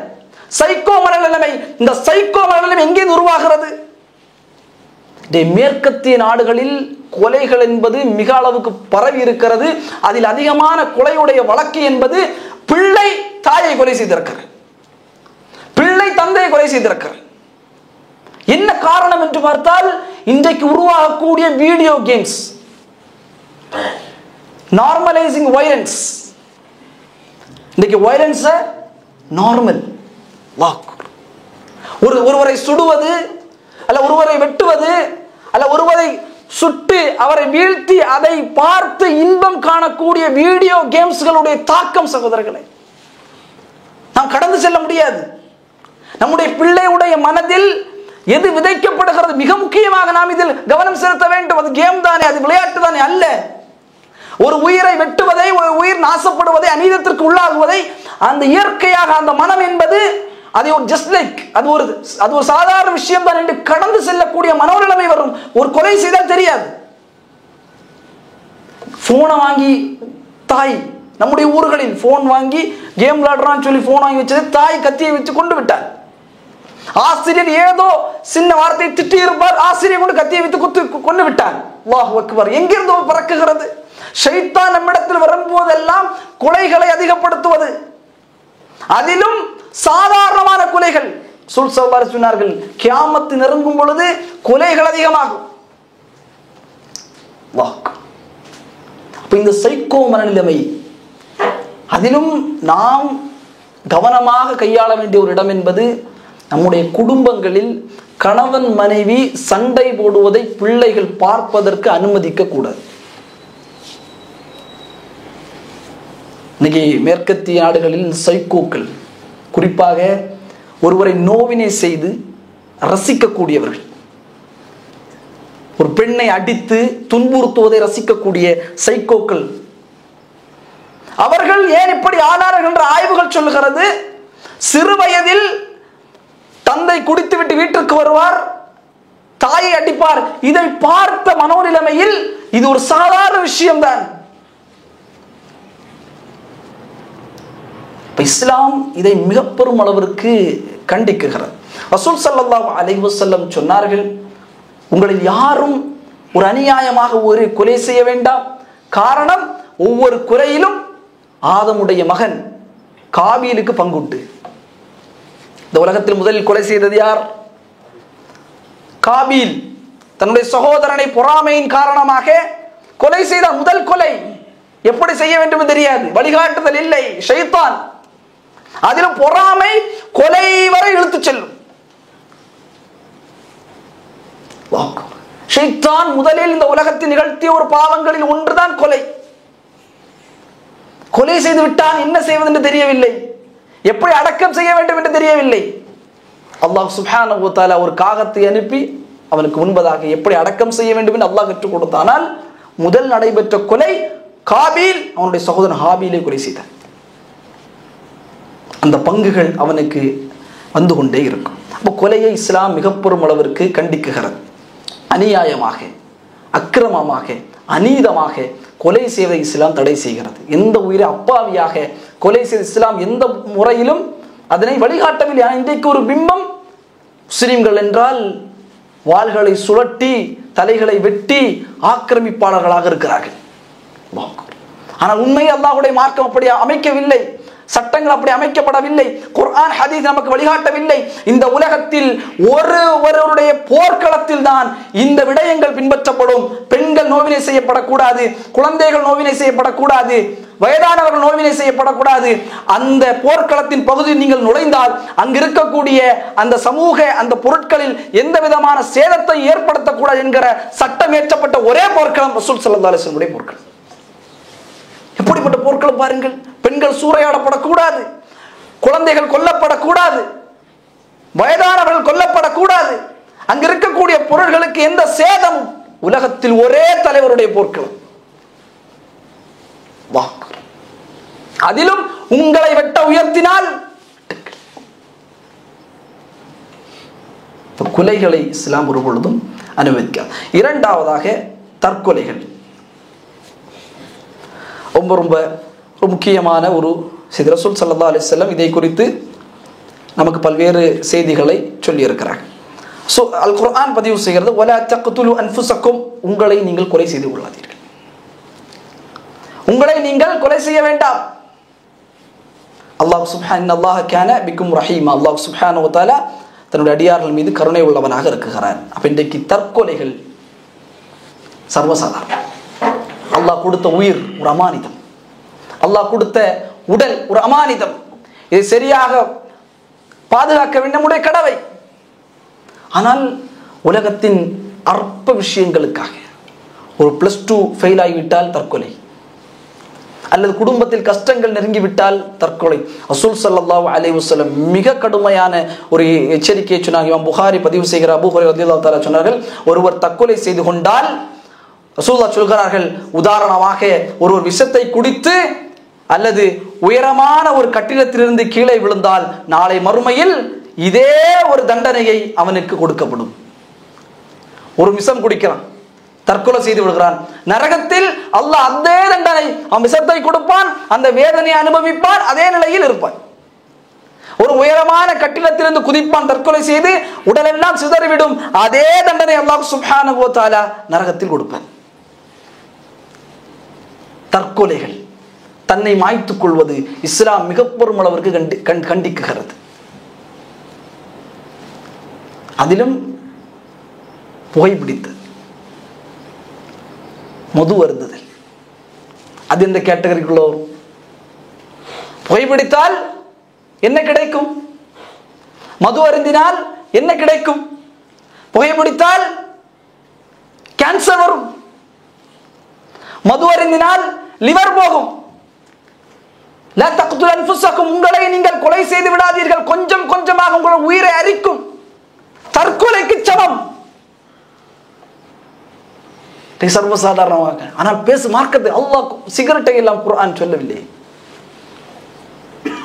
சைக்கோ மனநிலைமை. இந்த சைக்கோ மனநிலைமை எங்கே உருவாகிறது? மேற்கத்திய நாடுகளில் கொலைகள் என்பது மிக அளவுக்கு பரவி இருக்கிறது. அதில் அதிகமான கொலையுடைய வழக்கு என்பது பிள்ளை தாயை கொலை செய்திருக்கிறார், பிள்ளை தந்தையை கொலை செய்திருக்கிறார். என்ன காரணம் என்று பார்த்தால், இன்றைக்கு உருவாகக்கூடிய வீடியோ கேம்ஸ், நார்மலைசிங் வயலன்ஸ். இன்றைக்கு வயலன்ஸ் நார்மல். ஒருவரை சுடுவது அல்ல ஒருவரை வெட்டுவது அல்ல ஒருவரை சுட்டு அவரை வீழ்த்தி அதை பார்த்து இன்பம் காணக்கூடிய வீடியோ கேம்ஸ்களுடைய தாக்கம் சகோதரர்களை நாம் கடந்து செல்ல முடியாது. நம்முடைய பிள்ளையுடைய மனதில் எது விதைக்கப்படுகிறது, மிக முக்கியமாக நாம் இதில் கவனம் செலுத்த வேண்டும். அது கேம் தானே, அது விளையாட்டு தானே அல்ல. ஒரு உயிரை வெட்டுவதை, ஒரு உயிர் நாசப்படுவதை, அநீதத்திற்கு உள்ளாகுவதை அந்த இயற்கையாக அந்த மனம் என்பது அது ஒரு ஜஸ்ட் லைக் அது ஒரு சாதாரண விஷயம் தான் என்று கடந்து செல்லக்கூடிய மனோநிலைமை வரும். ஒரு கொலை செய்தால் தெரியாது. போனை வாங்கி தாய், நம்முடைய ஊர்களில் போன் வாங்கி கேம் விளையாடுறான்னு சொல்லி போன் வாங்கி வச்சது, தாய் கத்தியை வச்சு கொண்டு விட்டார். ஆசிரியர் ஏதோ சின்ன வார்த்தையை திட்டி இருப்பார், ஆசிரியர் கொண்டு கத்தியை வைத்து குத்து கொண்டு விட்டார். அல்லாஹ் அக்பர். எங்கிருந்து பறக்குகிறது? ஷைத்தான் நம்மிடத்தில் வரும்போதெல்லாம் கொலைகளை அதிகப்படுத்துவது, அதிலும் சாதாரணமான கொலைகள். சொன்னார்கள், கியாமத்து நெருங்கும் பொழுது கொலைகள் அதிகமாகும். இந்த சைக்கோ மனநிலைமை, அதிலும் நாம் கவனமாக கையாள வேண்டிய ஒரு இடம் என்பது நம்முடைய குடும்பங்களில் கணவன் மனைவி சண்டை போடுவதை பிள்ளைகள் பார்ப்பதற்கு அனுமதிக்க கூடாது. இன்னைக்கு மேற்கத்திய நாடுகளில் சைக்கோக்கள், குறிப்பாக ஒருவரை நோவினை செய்து ரசிக்கக்கூடியவர்கள், ஒரு பெண்ணை அடித்து துன்புறுத்துவதை ரசிக்கக்கூடிய சைக்கோக்கள், அவர்கள் ஏன் இப்படி ஆனார்கள் என்ற ஆய்வுகள் சொல்லுகிறது. சிறு வயதில் தந்தை குடித்துவிட்டு வீட்டிற்கு வருவார், தாயை அடிப்பார். இதை பார்த்த மனோநிலைமையில் இது ஒரு சாதாரண விஷயம்தான். இஸ்லாம் இதை மிக பெரும் அளவிற்கு கண்டிக்குகிறது. ரசூல் ஸல்லல்லாஹு அலைஹி வஸல்லம் சொன்னார்கள், உங்களில் யாரும் ஒரு அநியாயமாக ஒரு கொலை செய்ய வேண்டாம். காரணம், ஒவ்வொரு கொலையிலும் ஆதமுடைய மகன் காபீலுக்கு பங்குண்டு. இந்த உலகத்தில் முதலில் கொலை செய்தது யார்? காபீல். தன்னுடைய சகோதரனை பொறாமையின் காரணமாக கொலை செய்த முதல் கொலை. எப்படி செய்ய வேண்டும் தெரியாது, வழிகாட்டுதல் இல்லை, ஷைத்தான். அதிலும் பொறாமை கொலை வரை இழுத்து செல்லும். ஷைத்தான் முதலில் இந்த உலகத்தில் நிகழ்த்திய ஒரு பாவங்களில் ஒன்றுதான் கொலை. கொலை செய்து விட்டான், என்ன செய்வது என்று தெரியவில்லை, எப்படி அடக்கம் செய்ய வேண்டும் என்று தெரியவில்லை. அல்லாஹ் சுப்ஹானஹு வ தஆலா ஒரு காகத்தை அனுப்பி அவனுக்கு முன்பதாக எப்படி அடக்கம் செய்ய வேண்டும் என்று அல்லாஹ் கற்றுக் கொடுத்தானால், முதல் நடைபெற்ற கொலை காபீல் அவனுடைய சகோதரன் ஹாபீலை கொலை செய்தான். அந்த பங்குகள் அவனுக்கு வந்து கொண்டே இருக்கும். அப்போ கொலையை இஸ்லாம் மிக பெரும் அளவிற்கு கண்டிக்குகிறது. அநியாயமாக, அக்கிரமமாக, அநீதமாக கொலை செய்வதை இஸ்லாம் தடை செய்கிறது. எந்த உயிரை அப்பாவியாக கொலை செய்த இஸ்லாம் எந்த முறையிலும் அதனை வழிகாட்டவில்லை. இன்றைக்கு ஒரு பிம்பம், முஸ்லிம்கள் என்றால் வாள்களை சுழட்டி தலைகளை வெட்டி ஆக்கிரமிப்பாளர்களாக இருக்கிறார்கள். ஆனால் உண்மை அல்லாஹ்வுடைய மார்க்கம் அப்படி அமைக்கவில்லை, சட்டங்கள் அப்படி அமைக்கப்படவில்லை, குர்ஆன் ஹதீஸ் நமக்கு வழிகாட்டவில்லை. இந்த உலகத்தில் ஒருவருடைய போர்க்களத்தில் தான் இந்த விடயங்கள் பின்பற்றப்படும். பெண்கள் நோவினை செய்யப்படக்கூடாது, குழந்தைகள் நோவினை செய்யப்படக்கூடாது, வயதானவர்கள் நோவினை செய்யப்படக்கூடாது. அந்த போர்க்களத்தின் பகுதியில் நீங்கள் நுழைந்தால் அங்கு இருக்கக்கூடிய அந்த சமூக அந்த பொருட்களில் எந்த விதமான சேதத்தை ஏற்படுத்தக்கூடாது என்கிற சட்டம் ஏற்றப்பட்ட ஒரே போர்க்களம் ரசூல் ஸல்லல்லாஹு அலைஹி வஸல்லம் போர்க்களம். எப்படி அப்படிப்பட்ட போர்க்களை பாருங்கள். பெண்கள் சூறையாடப்படக்கூடாது, குழந்தைகள் கொல்லப்படக்கூடாது, வயதானவர்கள் கொல்லப்படக்கூடாது, அங்க இருக்கக்கூடிய பொருள்களுக்கு எந்த சேதமும். உலகத்தில் ஒரே தலைவருடைய போர்க்களம். அதிலும் உங்களை வெட்ட உயர்த்தினால் கொலைகளை இஸ்லாம் ஒரு பொழுதும் அனுமதிக்காது. இரண்டாவதாக தற்கொலைகள். ரொம்ப ரொம்ப முக்கியமான ஒரு செய்தி. ரசூல் ஸல்லல்லாஹு அலைஹி வஸல்லம் இதை குறித்து நமக்கு பல்வேறு செய்திகளை சொல்லி இருக்கிறார். அல் குர்ஆன் பதிவு செய்கிறது, வலா தக்துலு அன்ஃபுஸக்கும், உங்களை நீங்கள் கொலை செய்து கொள்ளாதீர்கள், உங்களை நீங்கள் கொலை செய்ய வேண்டாம். அல்லாஹ் சுப்ஹானஹு கான பிக்கும் ரஹீமா, அல்லாஹ் சுப்ஹானஹு வ தஆலா தன்னுடைய அடியார்கள் மீது கருணை உள்ளவனாக இருக்கிறார். அப்ப இன்றைக்கு தற்கொலைகள் சர்வசாதாரணம். அல்லாஹ் கொடுத்த உயிர் ஒரு அமானிதம், அல்லாஹ் கொடுத்த உடல் ஒரு அமானிதம். இதை சரியாக பாதுகாக்க வேண்டும் நம்முடைய கடமை. ஆனால் உலகத்தின் அற்ப விஷயங்களுக்காக ஒரு +2 ஃபெயில் ஆகிவிட்டால் தற்கொலை, அல்லது குடும்பத்தில் கஷ்டங்கள் நெருங்கிவிட்டால் தற்கொலை. ரசூல் ஸல்லல்லாஹு அலைஹி வஸல்லம் மிக கடுமையான ஒரு எச்சரிக்கையை சொன்னாங்க. இமாம் புகாரி பதிவு செய்கிற அபூ ஹுரைரா ரலியல்லாஹு தஆலா சொன்னார்கள், ஒருவர் தற்கொலை செய்து கொண்டால் ரசூலுல்லாஹ் சொல்கிறார்கள், உதாரணமாக ஒருவர் விஷத்தை குடித்து அல்லது உயரமான ஒரு கட்டிடத்திலிருந்து கீழே விழுந்தால் நாளை மறுமையில் இதே ஒரு தண்டனையை அவனுக்கு கொடுக்கப்படும். ஒரு விஷம் குடிக்கிறான், தற்கொலை செய்து விடுகிறான், நரகத்தில் அல்லாஹ் அதே தண்டனை, அவன் விஷத்தை கொடுப்பான், அந்த வேதனையை அனுபவிப்பான், அதே நிலையில் இருப்பான். ஒரு உயரமான கட்டிடத்திலிருந்து குதிப்பான், தற்கொலை செய்து உடலெல்லாம் சிதறிவிடும், அதே தண்டனை அல்லாஹ் சுப்ஹானஹு வ தஆலா நரகத்தில் கொடுப்பான். தற்கொலைகள், தன்னை மாய்த்துக் கொள்வது இஸ்லாம் மிக பெருமளவிற்கு கண்டிக்குகிறது. அதிலும் புகைப்பிடித்தல், மது அருந்துதல், அது இந்த கேட்டகரிக்குள்ள வரும். புகைப்பிடித்தால் என்ன கிடைக்கும்? மது அருந்தினால் என்ன கிடைக்கும்? புகைப்பிடித்தால் கேன்சர் வரும், மது அருந்தினால் லிவர் போகும். லா தக்துலு அன்ஃபுஸக்கும், உங்களை நீங்கள் கொலை செய்து விடாதீர்கள், கொஞ்சம் கொஞ்சமாக உங்கள் உயிரை அரிக்கும். தற்கொலைக்கு சமம். சர்வசாதாரணமாக. ஆனால் பேசு மார்க்கத்தை அல்லாஹ் சிகரெட்டை எல்லாம் குர்ஆன் சொல்லவில்லை.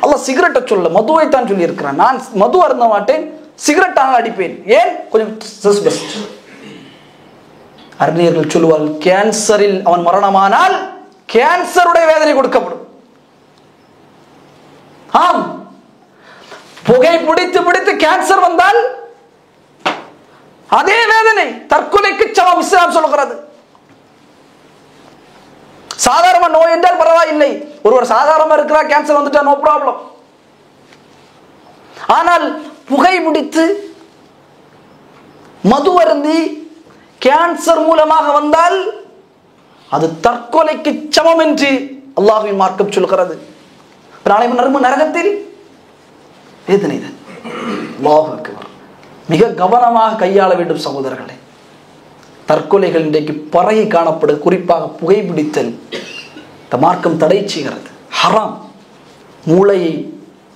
அல்லாஹ் சிகரெட்டை சொல்ல, மதுவை தான் சொல்லி இருக்கிறான். நான் மது அருந்த மாட்டேன், சிகரெட்டாக அடிப்பேன். ஏன்? கொஞ்சம் அறிஞர்கள் சொல்லுவார்கள், கேன்சரில் அவன் மரணமானால் கேன்சருடைய வேதனை கொடுக்கப்படும். ஆம், புகை பிடித்து பிடித்து கேன்சர் வந்தால் அதே வேதனை, தற்கொலைக்கு சமம் இஸ்லாம் சொல்கிறது. சாதாரண நோய் என்றால் பரவாயில்லை, ஒருவர் சாதாரணமா இருக்கிறார், கேன்சர் வந்துட்டா நோ ப்ராப்ளம். ஆனால் புகை பிடித்து மது அருந்தி கேன்சர் மூலமாக வந்தால் அது தற்கொலைக்கு சமம் என்று அல்லாஹ்வின் மார்க்கம் சொல்கிறது. நாளை நரகத்தில் வேதனை தான். அல்லாஹ் அக்பர். மிக கவனமாக கையாள வேண்டும் சகோதரர்களே. தற்கொலைகள் இன்றைக்கு பரகி காணப்படும், குறிப்பாக புகைப்பிடித்தல் இந்த மார்க்கம் தடை செய்கிறது. ஹராம். மூளையை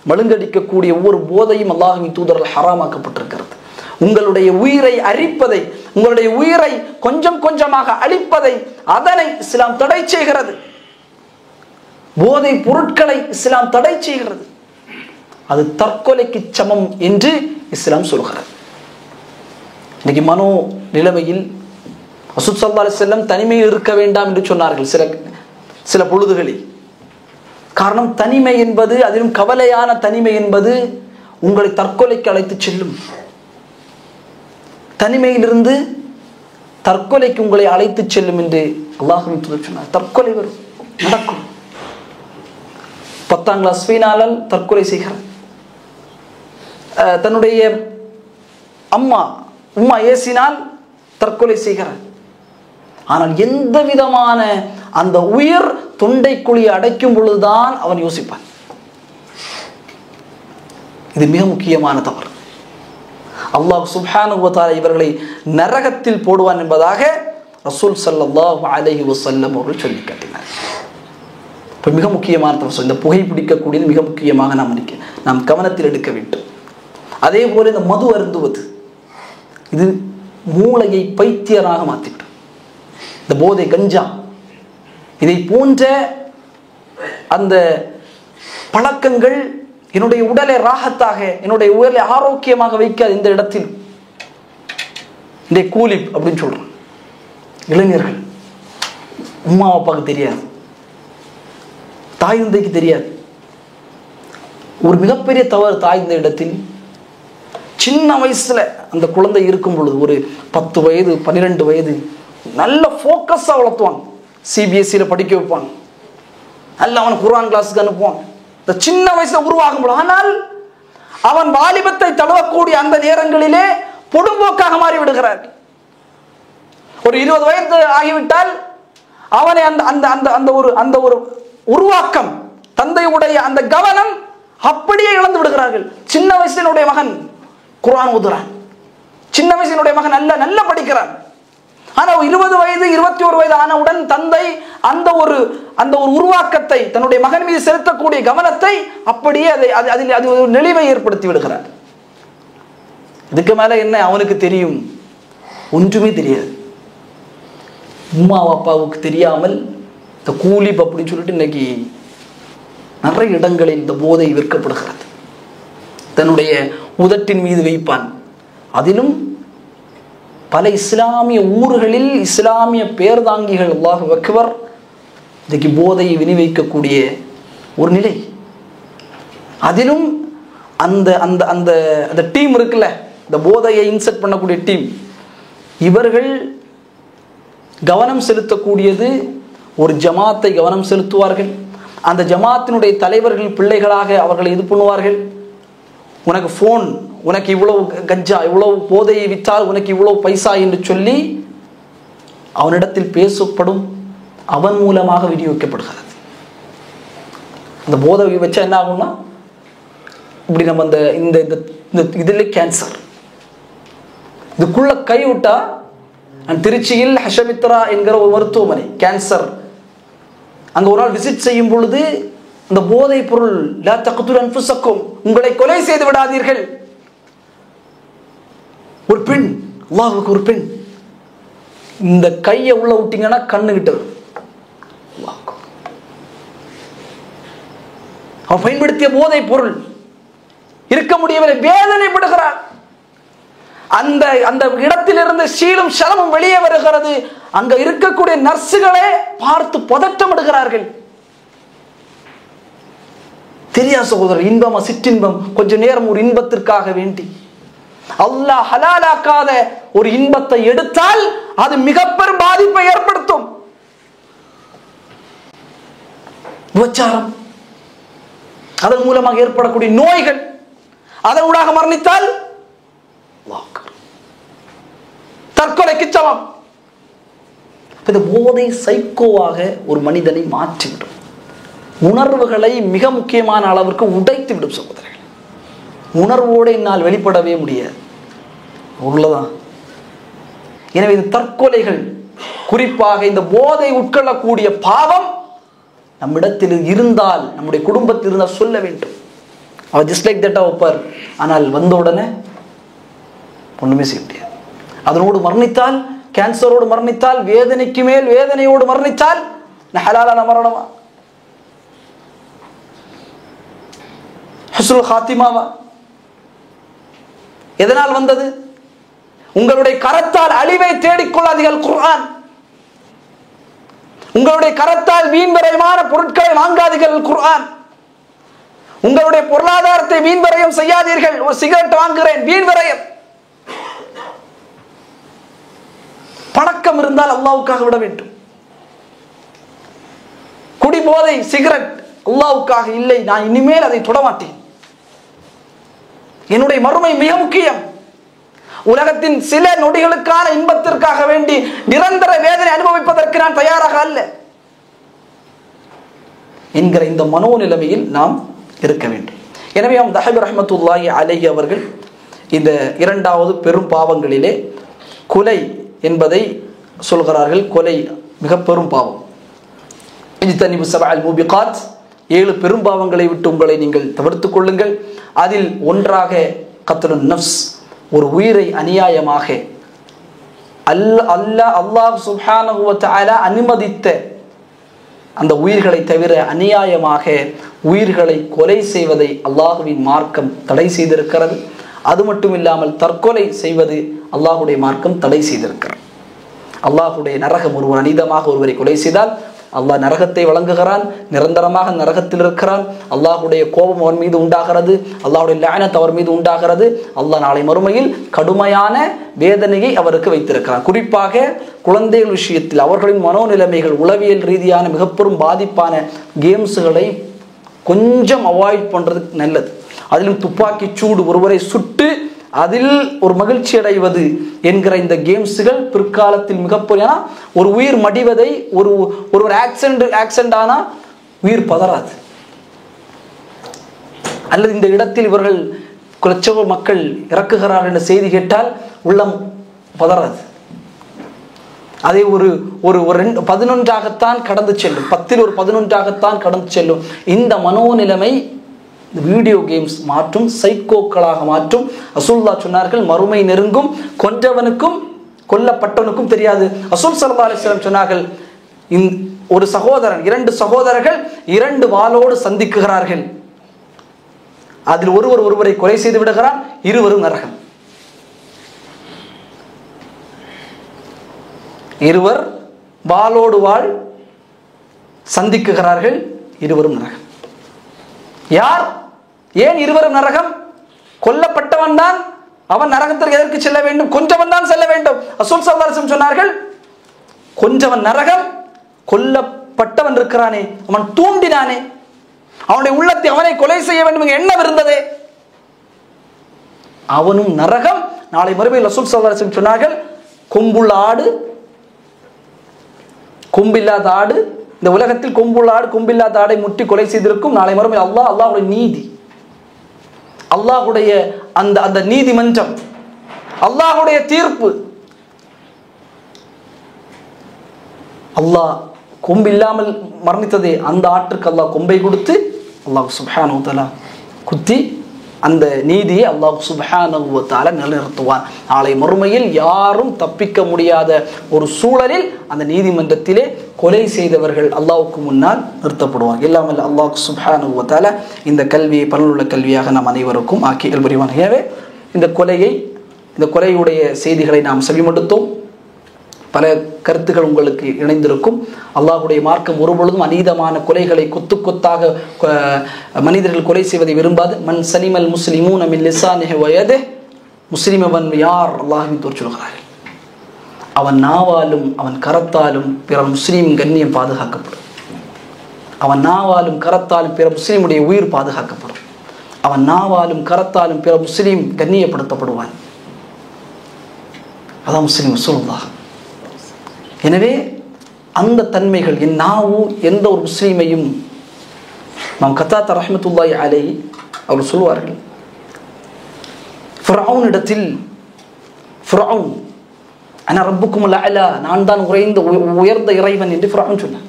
மழுங்கடிக்கக்கூடிய ஒவ்வொரு போதையும் அல்லாஹ்வின் தூதரால் ஹராமாக்கப்பட்டிருக்கிறது. உங்களுடைய உயிரை அரிப்பதை, உங்களுடைய உயிரை கொஞ்சம் கொஞ்சமாக அழிப்பதை, அதனை இஸ்லாம் தடை செய்கிறது. போதை பொருட்களை இஸ்லாம் தடை செய்கிறது. அது தற்கொலைக்கு சமம் என்று இஸ்லாம் சொல்கிறது. இன்னைக்கு மனோ நிலைமையில் ரசூல் ஸல்லல்லாஹு அலைஹி வஸல்லம் தனிமையில் இருக்க வேண்டாம் என்று சொன்னார்கள் சில பொழுதுகளில். காரணம், தனிமை என்பது, அதிலும் கவலையான தனிமை என்பது உங்களை தற்கொலைக்கு அழைத்து செல்லும். தனிமையிலிருந்து தற்கொலைக்கு உங்களை அழைத்து செல்லும் என்று அல்லாஹ்வின் தூதர் சொன்னார். தற்கொலை வரும், நடக்கும். 10ஆம் கிளாஸ் ஃபீனாலால் தற்கொலை செய்கிறார். தன்னுடைய உம்மா ஏசினால் தற்கொலை செய்கிறார். ஆனால் எந்த விதமான அந்த உயிர் தொண்டை குழியை அடைக்கும் பொழுதுதான் அவன் யோசிப்பான். இது மிக முக்கியமான தவறு. அல்லாஹ் சுப்ஹானஹு வ தஆலா இவர்களை நரகத்தில் போடுவான் என்பதாக ரசூல் ஸல்லல்லாஹு அலைஹி வஸல்லம் அவர்கள் சொல்லி காட்டினார். இப்போ மிக முக்கியமான இந்த புகை பிடிக்கக்கூடியது மிக முக்கியமாக நாம் கவனத்தில் எடுக்க வேண்டும். அதே போல இந்த மது அருந்துவது, இது மூளையை பைத்தியராக மாற்றிவிடும். இந்த போதை, கஞ்சா, இதை போன்ற அந்த பழக்கங்கள் என்னுடைய உடலை ராகத்தாக, என்னுடைய உடலை ஆரோக்கியமாக வைக்க இந்த இடத்தில் இந்த கூலிப் அப்படின்னு சொல்றோம். இளைஞர்கள், அம்மா அப்பாவுக்கு தெரியாது, தாய் தந்தைக்கு தெரியாது. ஒரு மிகப்பெரிய தவறு தாய் இந்த இடத்தில். சின்ன வயசுல அந்த குழந்தை இருக்கும் பொழுது, ஒரு 10 வயது 12 வயது, நல்ல ஃபோக்கஸா வளர்த்துவாங்க. CBSE படிக்க வைப்பாங்க, நல்ல அவன் குர்ஆன் கிளாஸுக்கு அனுப்புவாங்க. இந்த சின்ன வயசுல உருவாகும் பொழுது, ஆனால் அவன் வாலிபத்தை தழுவக்கூடிய அந்த நேரங்களிலே பொடும்போக்காக மாறி விடுகிறார். ஒரு 20 வயது ஆகிவிட்டால் அவனை அந்த ஒரு உருவாக்கம், தந்தையுடைய அந்த கவனம் அப்படியே இழந்து விடுகிறார்கள். சின்ன வயசினுடைய மகன் குர்ஆன் ஓதுறான், சின்ன வயசினுடைய மகன் நல்ல படிக்கிறான். ஆனால் 20 வயது 21 வயது ஆனவுடன் தந்தை அந்த ஒரு உருவாக்கத்தை, தன்னுடைய மகன் மீது செலுத்தக்கூடிய கவனத்தை அப்படியே அது ஒரு நெளிவை ஏற்படுத்தி விடுகிறார். இதுக்கு மேல என்ன அவனுக்கு தெரியும்? ஒன்றுமே தெரியாது. அம்மா அப்பாவுக்கு தெரியாமல் இந்த கூலிப் அப்படின்னு சொல்லிட்டு இன்னைக்கு நிறைய இடங்களில் இந்த போதை விற்கப்படுகிறது. தன்னுடைய உதட்டின் மீது வைப்பான். அதிலும் பல இஸ்லாமிய ஊர்களில் இஸ்லாமிய பேர்தாங்கிகள், அல்லாஹு அக்பர், இன்னைக்கு போதையை விநியோகிக்கக்கூடிய ஒரு நிலை. அதிலும் அந்த அந்த அந்த அந்த டீம் இருக்குல்ல, இந்த போதையை இன்செர்ட் பண்ணக்கூடிய டீம், இவர்கள் கவனம் செலுத்தக்கூடியது ஒரு ஜமாத்தை கவனம் செலுத்துவார்கள். அந்த ஜமாத்தினுடைய தலைவர்கள் பிள்ளைகளாக அவர்களை இது பண்ணுவார்கள். உனக்கு ஃபோன், உனக்கு இவ்வளவு கஞ்சா, இவ்வளவு போதையை விற்றால் உனக்கு இவ்வளவு பைசா என்று சொல்லி அவனிடத்தில் பேசப்படும். அவன் மூலமாக விநியோகிக்கப்படுகிறது. அந்த போதை வச்சா என்ன ஆகும்னா, இப்படி நம்ம இந்த இதில் கேன்சர், இதுக்குள்ள கை விட்டா, திருச்சியில் ஹஷமித்ரா என்கிற ஒரு மருத்துவமனை, கேன்சர், அங்க ஒரு நாள் விசிட் செய்யும் பொழுது இந்த போதை பொருள், லா தக்துலு அன்ஃபுஸக்கும், உங்களை கொலை செய்து விடாதீர்கள். ஒரு பெண், அல்லாஹ்வுக்கு, ஒரு பெண் இந்த கையை உள்ள விட்டீங்கன்னா கண்ணு கிட்ட அவன் பயன்படுத்திய போதை பொருள் இருக்க முடியவில்லை, வேதனைப்படுகிறார். அந்த அந்த இடத்திலிருந்து சீலும் சலமும் வெளியே வருகிறது. அங்க இருக்கக்கூடிய நர்சுகளே பார்த்து பதட்டமிடுகிறார்கள். தெரியா சகோதரர், இன்பமா சிற்றின்பம், கொஞ்ச நேரம் ஒரு இன்பத்திற்காக வேண்டி அல்லாஹ் ஹலாலாக்காத ஒரு இன்பத்தை எடுத்தால் அது மிக பெரும் பாதிப்பை ஏற்படுத்தும். விபச்சாரம், அதன் மூலமாக ஏற்படக்கூடிய நோய்கள், அதன் ஊடாக மரணித்தால் தற்கொலைக்கு சமம். இந்த போதை சைக்கோவாக ஒரு மனிதனை மாற்றிவிடும். உணர்வுகளை மிக முக்கியமான அளவிற்கு உடைத்து விடும் சகோதரர்கள். உணர்வோடு என்னால் வெளிப்படவே முடியாது, உள்ளதான். எனவே இந்த தற்கொலைகள், குறிப்பாக இந்த போதை உட்கொள்ளக்கூடிய பாவம் நம்மிடத்தில் இருந்தால், நம்முடைய குடும்பத்தில் இருந்தால் சொல்ல வேண்டும். அவர் ஜஸ்ட் லைக் தட் வைப்பார். ஆனால் வந்த உடனே ஒண்ணுமே செய்ய முடியாது. அதனோடு மரணித்தால், கேன்சரோடு மரணித்தால், வேதனைக்கு மேல் வேதனையோடு மரணித்தால் ஹலாலான மரணமா, ஹுஸ்னுல் ஹாத்திமாவா? எதனால் வந்தது? உங்களுடைய கரத்தால் அழிவை தேடிக்கொள்ளாதீர்கள். குர்ஆன், உங்களுடைய கரத்தால் வீண்வரையமான பொருட்களை வாங்காதீர்கள். குர்ஆன், உங்களுடைய பொருளாதாரத்தை வீண்வரையம் செய்யாதீர்கள். ஒரு சிகரெட் வாங்குகிறேன், வீண்வரையம். பழக்கம் இருந்தால் அல்லாஹ்வுக்காக விட வேண்டும். குடி, போதை, சிகரெட் அல்லாஹ்வுக்காக இல்லை, நான் இனிமேல் அதை தொடமாட்டேன். என்னுடைய மறுமை மிக முக்கியம். உலகத்தின் சில நொடிகளுக்கான இன்பத்திற்காக வேண்டி நிரந்தர வேதனை அனுபவிப்பதற்கு நான் தயாராக அல்ல என்கிற இந்த மனோநிலைமையில் நாம் இருக்க வேண்டும். எனவே தஹபி ரஹ்மத்துல்லாஹி அலைஹி அவர்கள் இந்த இரண்டாவது பெரும் பாவங்களிலே கொலை என்பதை சொல்கிறார்கள். கொலை மிக பெரும் பாவம். இஜ்தனிபு ஸபஅல் மூபிகாத், 7 பெரும்பாவங்களை விட்டு உங்களை நீங்கள் தவிர்த்துக் கொள்ளுங்கள். அதில் ஒன்றாக கத்லுன் நஃப்ஸ், ஒரு உயிரை அநியாயமாக அல்லாஹ் சுப்ஹானஹு வ தஆலா அனுமதித்த அந்த உயிர்களை தவிர அநியாயமாக உயிர்களை கொலை செய்வதை அல்லாஹுவின் மார்க்கம் தடை செய்திருக்கிறது. அது மட்டும் இல்லாமல் தற்கொலை செய்வது அல்லாஹுடைய மார்க்கம் தடை செய்திருக்கிறது. அல்லாஹுடைய நரகம், ஒருவர் அநீதமாக ஒருவரை கொலை செய்தால் அல்லாஹ் நரகத்தை வழங்குகிறான், நிரந்தரமாக நரகத்தில் இருக்கிறான். அல்லாஹுடைய கோபம் அவன் மீது உண்டாகிறது, அல்லாஹுடைய லஅனத் அவர் மீது உண்டாகிறது. அல்லாஹ் நாளை மறுமையில் கடுமையான வேதனையை அவருக்கு வைத்திருக்கிறான். குறிப்பாக குழந்தைகள் விஷயத்தில் அவர்களின் மனோநிலைமைகள், உளவியல் ரீதியான மிகப்பெரும் பாதிப்பான கேம்ஸுகளை கொஞ்சம் அவாய்ட் பண்ணுறதுக்கு நல்லது. அதிலும் துப்பாக்கி சூடு, ஒருவரை சுட்டு அதில் ஒரு மகிழ்ச்சி அடைவது என்கிற இந்த கேம்ஸுகள் பிற்காலத்தில் மிகப்பெரிய ஒரு உயிர் மடிவதை, ஒரு ஆக்சிடென்ட் ஆனால் உயிர் பதறாது. அல்லது இந்த இடத்தில் இவர்கள் லட்சம் மக்கள் இறக்குகிறார்கள் என்ற செய்தி கேட்டால் உள்ளம் பதறாது. அதை ஒரு 11ஆகத்தான் கடந்து செல்லும், 10ல் ஒரு 11ஆகத்தான் கடந்து செல்லும். இந்த மனோநிலைமை வீடியோ கேம்ஸ் மாற்றும், சைக்கோக்களாக மாற்றும். ரசூலுல்லாஹ் சொன்னார்கள், மறுமை நெருங்கும், கொன்றவனுக்கும் கொல்லப்பட்டவனுக்கும் தெரியாது. ரசூல் ஸல்லல்லாஹு அலைஹி வஸல்லம் சொன்னார்கள், ஒரு சகோதரன், 2 சகோதரர்கள் 2 வாளோடு சந்திக்குகிறார்கள். அதில் ஒருவரை கொலை செய்து விடுகிறான், இருவரும் நரகம். இருவர் வாளோடு வாள் சந்திக்குகிறார்கள், இருவரும் நரகம். யார்? ஏன் இருவரும் நரகம்? கொல்லப்பட்டவன் தான் அவன் நரகத்திற்கு எதற்கு செல்ல வேண்டும்? கொன்றவன் தான் செல்ல வேண்டும். ரசூல் ஸல்லல்லாஹு அலைஹி வஸல்லம் சொன்னார்கள், கொன்றவன் நரகம், கொல்லப்பட்டவன் இருக்கிறானே அவன் தூண்டினானே, அவனுடைய உள்ளத்தை அவனை கொலை செய்ய வேண்டும் எண்ணம் இருந்ததே, அவனும் நரகம். நாளை மறுமையில் ரசூல் ஸல்லல்லாஹு அலைஹி வஸல்லம் சொன்னார்கள், கொம்புள்ள ஆடு, கொம்பில்லாத ஆடு, இந்த உலகத்தில் கொம்புள்ள ஆடு கொம்பில்லாத ஆடை முட்டி கொலை செய்திருக்கும். நாளை மறுமை அல்லாஹ்வுடைய நீதி, அல்லாஹ்வுடைய அந்த நீதிமன்றம், அல்லாஹ்வுடைய தீர்ப்பு. அல்லாஹ் கொம்பு இல்லாமல் மரணித்ததே, அந்த ஆட்டுக்கு அல்லாஹ் கொம்பை கொடுத்து அல்லாஹ் சுப்ஹானஹு வ தஆலா குத்தி அந்த நீதியை அல்லாஹ் சுப்ஹானஹு வ தஆலா நிலைநிறுத்துவான். நாளை மறுமையில் யாரும் தப்பிக்க முடியாத ஒரு சூழலில் அந்த நீதிமன்றத்திலே கொலை செய்தவர்கள் அல்லாஹ்வுக்கு முன்னால் நிறுத்தப்படுவார். இல்லாமல் அல்லாஹ் சுப்ஹானஹு வ தஆலா இந்த கல்வியை பலனுள்ள கல்வியாக நாம் அனைவருக்கும் ஆக்கியல் புரிவான். எனவே இந்த கொலையுடைய செய்திகளை நாம் செவிமடுத்தோம். பல கருத்துக்கள் உங்களுக்கு இணைந்திருக்கும். அல்லாஹ்வுடைய மார்க்கம் ஒருபொழுதும் அநீதமான கொலைகளை கொத்து கொத்தாக மனிதர்கள் கொலை செய்வதை விரும்பாது. மன் சலிமல் முஸ்லிமூன மின் லிசானிஹி வ யதிஹி, முஸ்லிம் அவன் யார்? அல்லாஹ்வின் தூதர் சொல்கிறார்கள், அவன் நாவாலும் அவன் கரத்தாலும் பிற முஸ்லீம் கண்ணியம் பாதுகாக்கப்படும். அவன் நாவாலும் கரத்தாலும் பிற முஸ்லீமுடைய உயிர் பாதுகாக்கப்படும். அவன் நாவாலும் கரத்தாலும் பிற முஸ்லீம் கண்ணியப்படுத்தப்படுவான். அதான் முஸ்லிம் ரசூலுல்லாஹ். எனவே அந்த தன்மைகள், என் நாவு எந்த ஒரு முஸ்லீமையும், நாம் கத்தாத்தா ரஹ்மத்துல்லாஹி அலைஹி அவர் சொல்வார்கள், ஃபிரௌன் இடத்தில் ஃபிரௌன் அன ரப்புக்குமுல் அலா, நான் தான் உயர்ந்த இறைவன் என்று ஃபிரௌன் சொன்னார்.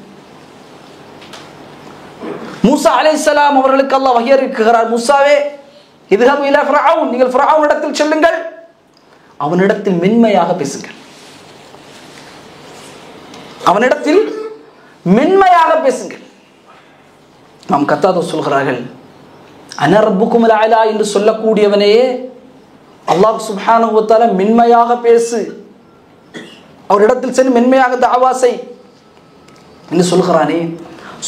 மூசா அலைஹிஸ்ஸலாம் அவர்களுக்கு அல்லாஹ் வஹி இறக்குகிறார், மூசாவே இத்ஹபு இலா ஃபிரௌன், நீங்கள் ஃபிரௌன் இடத்தில் செல்லுங்கள், அவனிடத்தில் மென்மையாக பேசுங்கள், அவனிடத்தில் மென்மையாக பேசுங்கள். நாம் கத்தாதா சொல்கிறார்கள், அன ரப்புக்குமுல் அலா என்று சொல்லக்கூடியவனையே அல்லாஹ் சுப்ஹானஹு வ தஆலா மென்மையாக பேசு, அவரிடத்தில் சென்று மென்மையாக தஅவா செய் என்று சொல்கிறானே.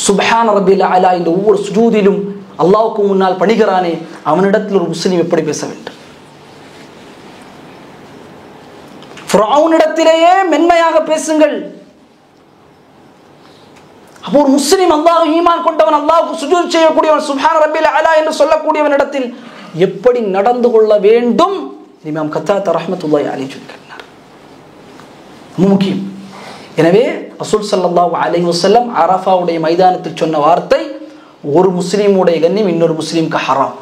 சுப்ஹான ரப்பில் அலா என்ற ஒவ்வொரு சுஜூதிலும் அல்லாஹ்வுக்கு முன்னால் பணிகிறானே, அவனிடத்தில் ஒரு முஸ்லிம் எப்படி பேச வேண்டும்? ஃபிரௌனிடத்திலேயே மென்மையாக பேசுங்கள். அப்போ ஒரு முஸ்லிம் அல்லாஹ் ஈமான் கொண்டவன், அல்லாஹ்வுக்கு சுஜூத் செய்யக்கூடியவன், சுப்ஹான ரப்பில் அலா என்று சொல்லக்கூடியவன் இடத்தில் எப்படி நடந்து கொள்ள வேண்டும்? இமாம் கத்தாதா ரஹ்மத்துல்லாஹி அலைஹி சொல்கிறார். முக்கியம். எனவே ரசூல் ஸல்லல்லாஹு அலைஹி வஸல்லம் அரஃபாவுடைய மைதானத்தில் சொன்ன வார்த்தை, ஒரு முஸ்லிமுடைய கண்ணியம் இன்னொரு முஸ்லிமுக்கு ஹராம்,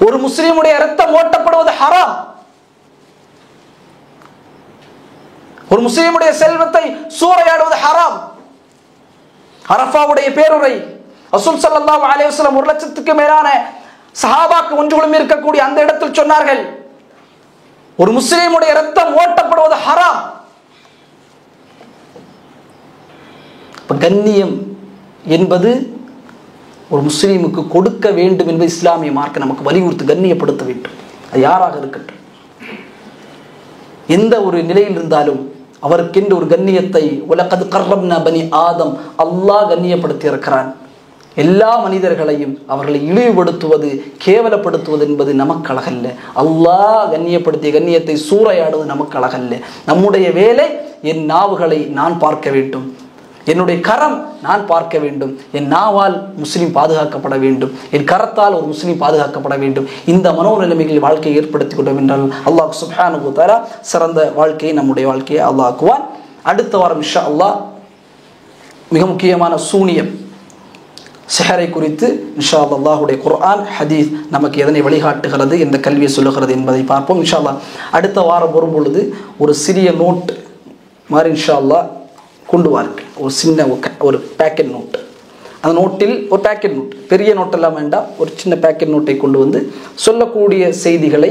ஒரு முஸ்லிமுடைய இரத்தம் ஓட்டப்படுவது ஹராம், ஒரு முஸ்லிமுடைய செல்வத்தை சூறையாடுவது ஹராம். அரஃபாவுடைய பேருரை ரசூல் ஸல்லல்லாஹு அலைஹி வஸல்லம் 1 லட்சத்துக்கு மேலான சஹாபாக்கள் ஒன்றுகளும் இருக்கக்கூடிய அந்த இடத்தில் சொன்னார்கள், ஒரு முஸ்லிமுடைய ரத்தம் ஓட்டப்படுவது ஹராம். கண்ணியம் என்பது ஒரு முஸ்லீமுக்கு கொடுக்க வேண்டும் என்பது இஸ்லாமிய மார்க்க நமக்கு வலியுறுத்து கண்ணியப்படுத்த வேண்டும். அது யாராக இருக்கட்டும், எந்த ஒரு நிலையில் இருந்தாலும் அவருக்கென்று ஒரு கண்ணியத்தை வலகத் கர்ரம்னா பனி ஆதம் அல்லாஹ் கண்ணியப்படுத்தி இருக்கிறான். எல்லா மனிதர்களையும் அவர்களை இழிவுபடுத்துவது கேவலப்படுத்துவது என்பது நமக்கு அழகல்ல. அல்லாஹ் கண்ணியப்படுத்திய கண்ணியத்தை சூறையாடுவது நமக்கு அழகல்ல. நம்முடைய வேலை என் நாவுகளை நான் பார்க்க வேண்டும், என்னுடைய கரம் நான் பார்க்க வேண்டும், என் நாவால் முஸ்லீம் பாதுகாக்கப்பட வேண்டும், என் கரத்தால் ஒரு முஸ்லீம் பாதுகாக்கப்பட வேண்டும். இந்த மனோநிலைமைகளில் வாழ்க்கையை ஏற்படுத்தி கொண்டோம் என்றால் அல்லாஹ் சுப்ஹானஹு வ தஆலா சிறந்த வாழ்க்கையை நம்முடைய வாழ்க்கையை அல்லாஹ் ஆக்குவான். அடுத்த வாரம் இன்ஷா அல்லாஹ் மிக முக்கியமான சூனியம் சிஹரை குறித்து இன்ஷா அல்லாஹ்வுடைய குர்ஆன் ஹதீஸ் நமக்கு எதனை வழிகாட்டுகிறது, எந்த கல்வியை சொல்லுகிறது என்பதை பார்ப்போம் இன்ஷா அல்லாஹ். அடுத்த வாரம் வரும்பொழுது ஒரு சிறிய நோட் மாதிரி இன்ஷா அல்லாஹ் கொண்டு வாருங்கள். ஒரு சின்ன ஒரு பேக்கெட் நோட், அந்த நோட்டில் ஒரு பேக்கெட் நோட், பெரிய நோட்டெல்லாம் வேண்டாம், ஒரு சின்ன பேக்கெட் நோட்டை கொண்டு வந்து சொல்லக்கூடிய செய்திகளை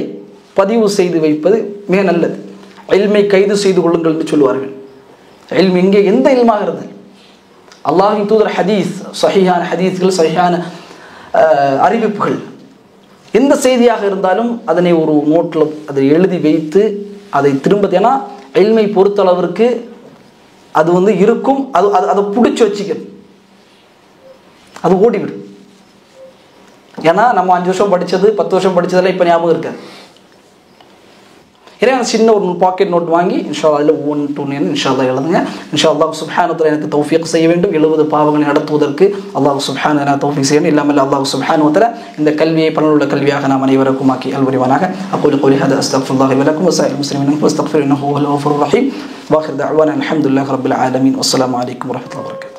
பதிவு செய்து வைப்பது மிக நல்லது. இல்மை கைது செய்து கொள்ளுங்கள் என்று சொல்லுவார்கள். இல்ம் இங்கே எந்த இல்மாக இருந்தது, அல்லாஹ்வின் தூதர் ஹதீஸ், சஹீஹான ஹதீஸ்கள், சஹீஹான அறிவிப்புகள், எந்த செய்தியாக இருந்தாலும் அதனை ஒரு நோட்டில் அதை எழுதி வைத்து அதை திரும்ப, ஏன்னா இல்மை பொறுத்தளவிற்கு அது இருக்கும், அதை பிடிச்சி வச்சுக்கணும், அது ஓடிவிடும். ஏன்னா நம்ம 5 வருஷம் படித்தது 10 வருஷம் படித்ததெல்லாம் இப்போ ஞாபகம் இருக்காது. எனவே அந்த சின்ன ஒரு பாக்கெட் நோட் வாங்கி இன்ஷா அல்லாஹ் 1 2 9 இன்ஷா அல்லாஹ் எழுதுங்க. இன்ஷா அல்லாஹ் சுப்ஹானஹு வ தஆலா எனக்கு தௌஃபீக் செய்ய வேண்டும். 70 பாவங்களை நடத்துவதற்கு அல்லாஹ் சுப்ஹானஹு வ தஆலா தௌஃபீக் செய்யணும். இல்லாமல் அல்லாஹ் சுப்ஹானஹு வ தஆலா இந்த கல்வியை பலனுள்ள கல்வியாக நாம் அனைவருக்கும் ஆக்கி அல்வரிவானாக. அகூலு கௌலி ஹாதா அஸ்தக்ஃபிருல்லாஹி வ லக்கும் வ ஸாயிரில் முஸ்லிமீன் ஃபஸ்தக்ஃபிரு இன்னஹு ஹுவல் கஃபூருர் ரஹீம். வ ஆகிரு தஅவானா அல்ஹம்துலில்லாஹி ரப்பில் ஆலமீன். வஸ்ஸலாமு அலைக்கும் வரஹ்மத்துல்லாஹி வபரகாத்துஹு.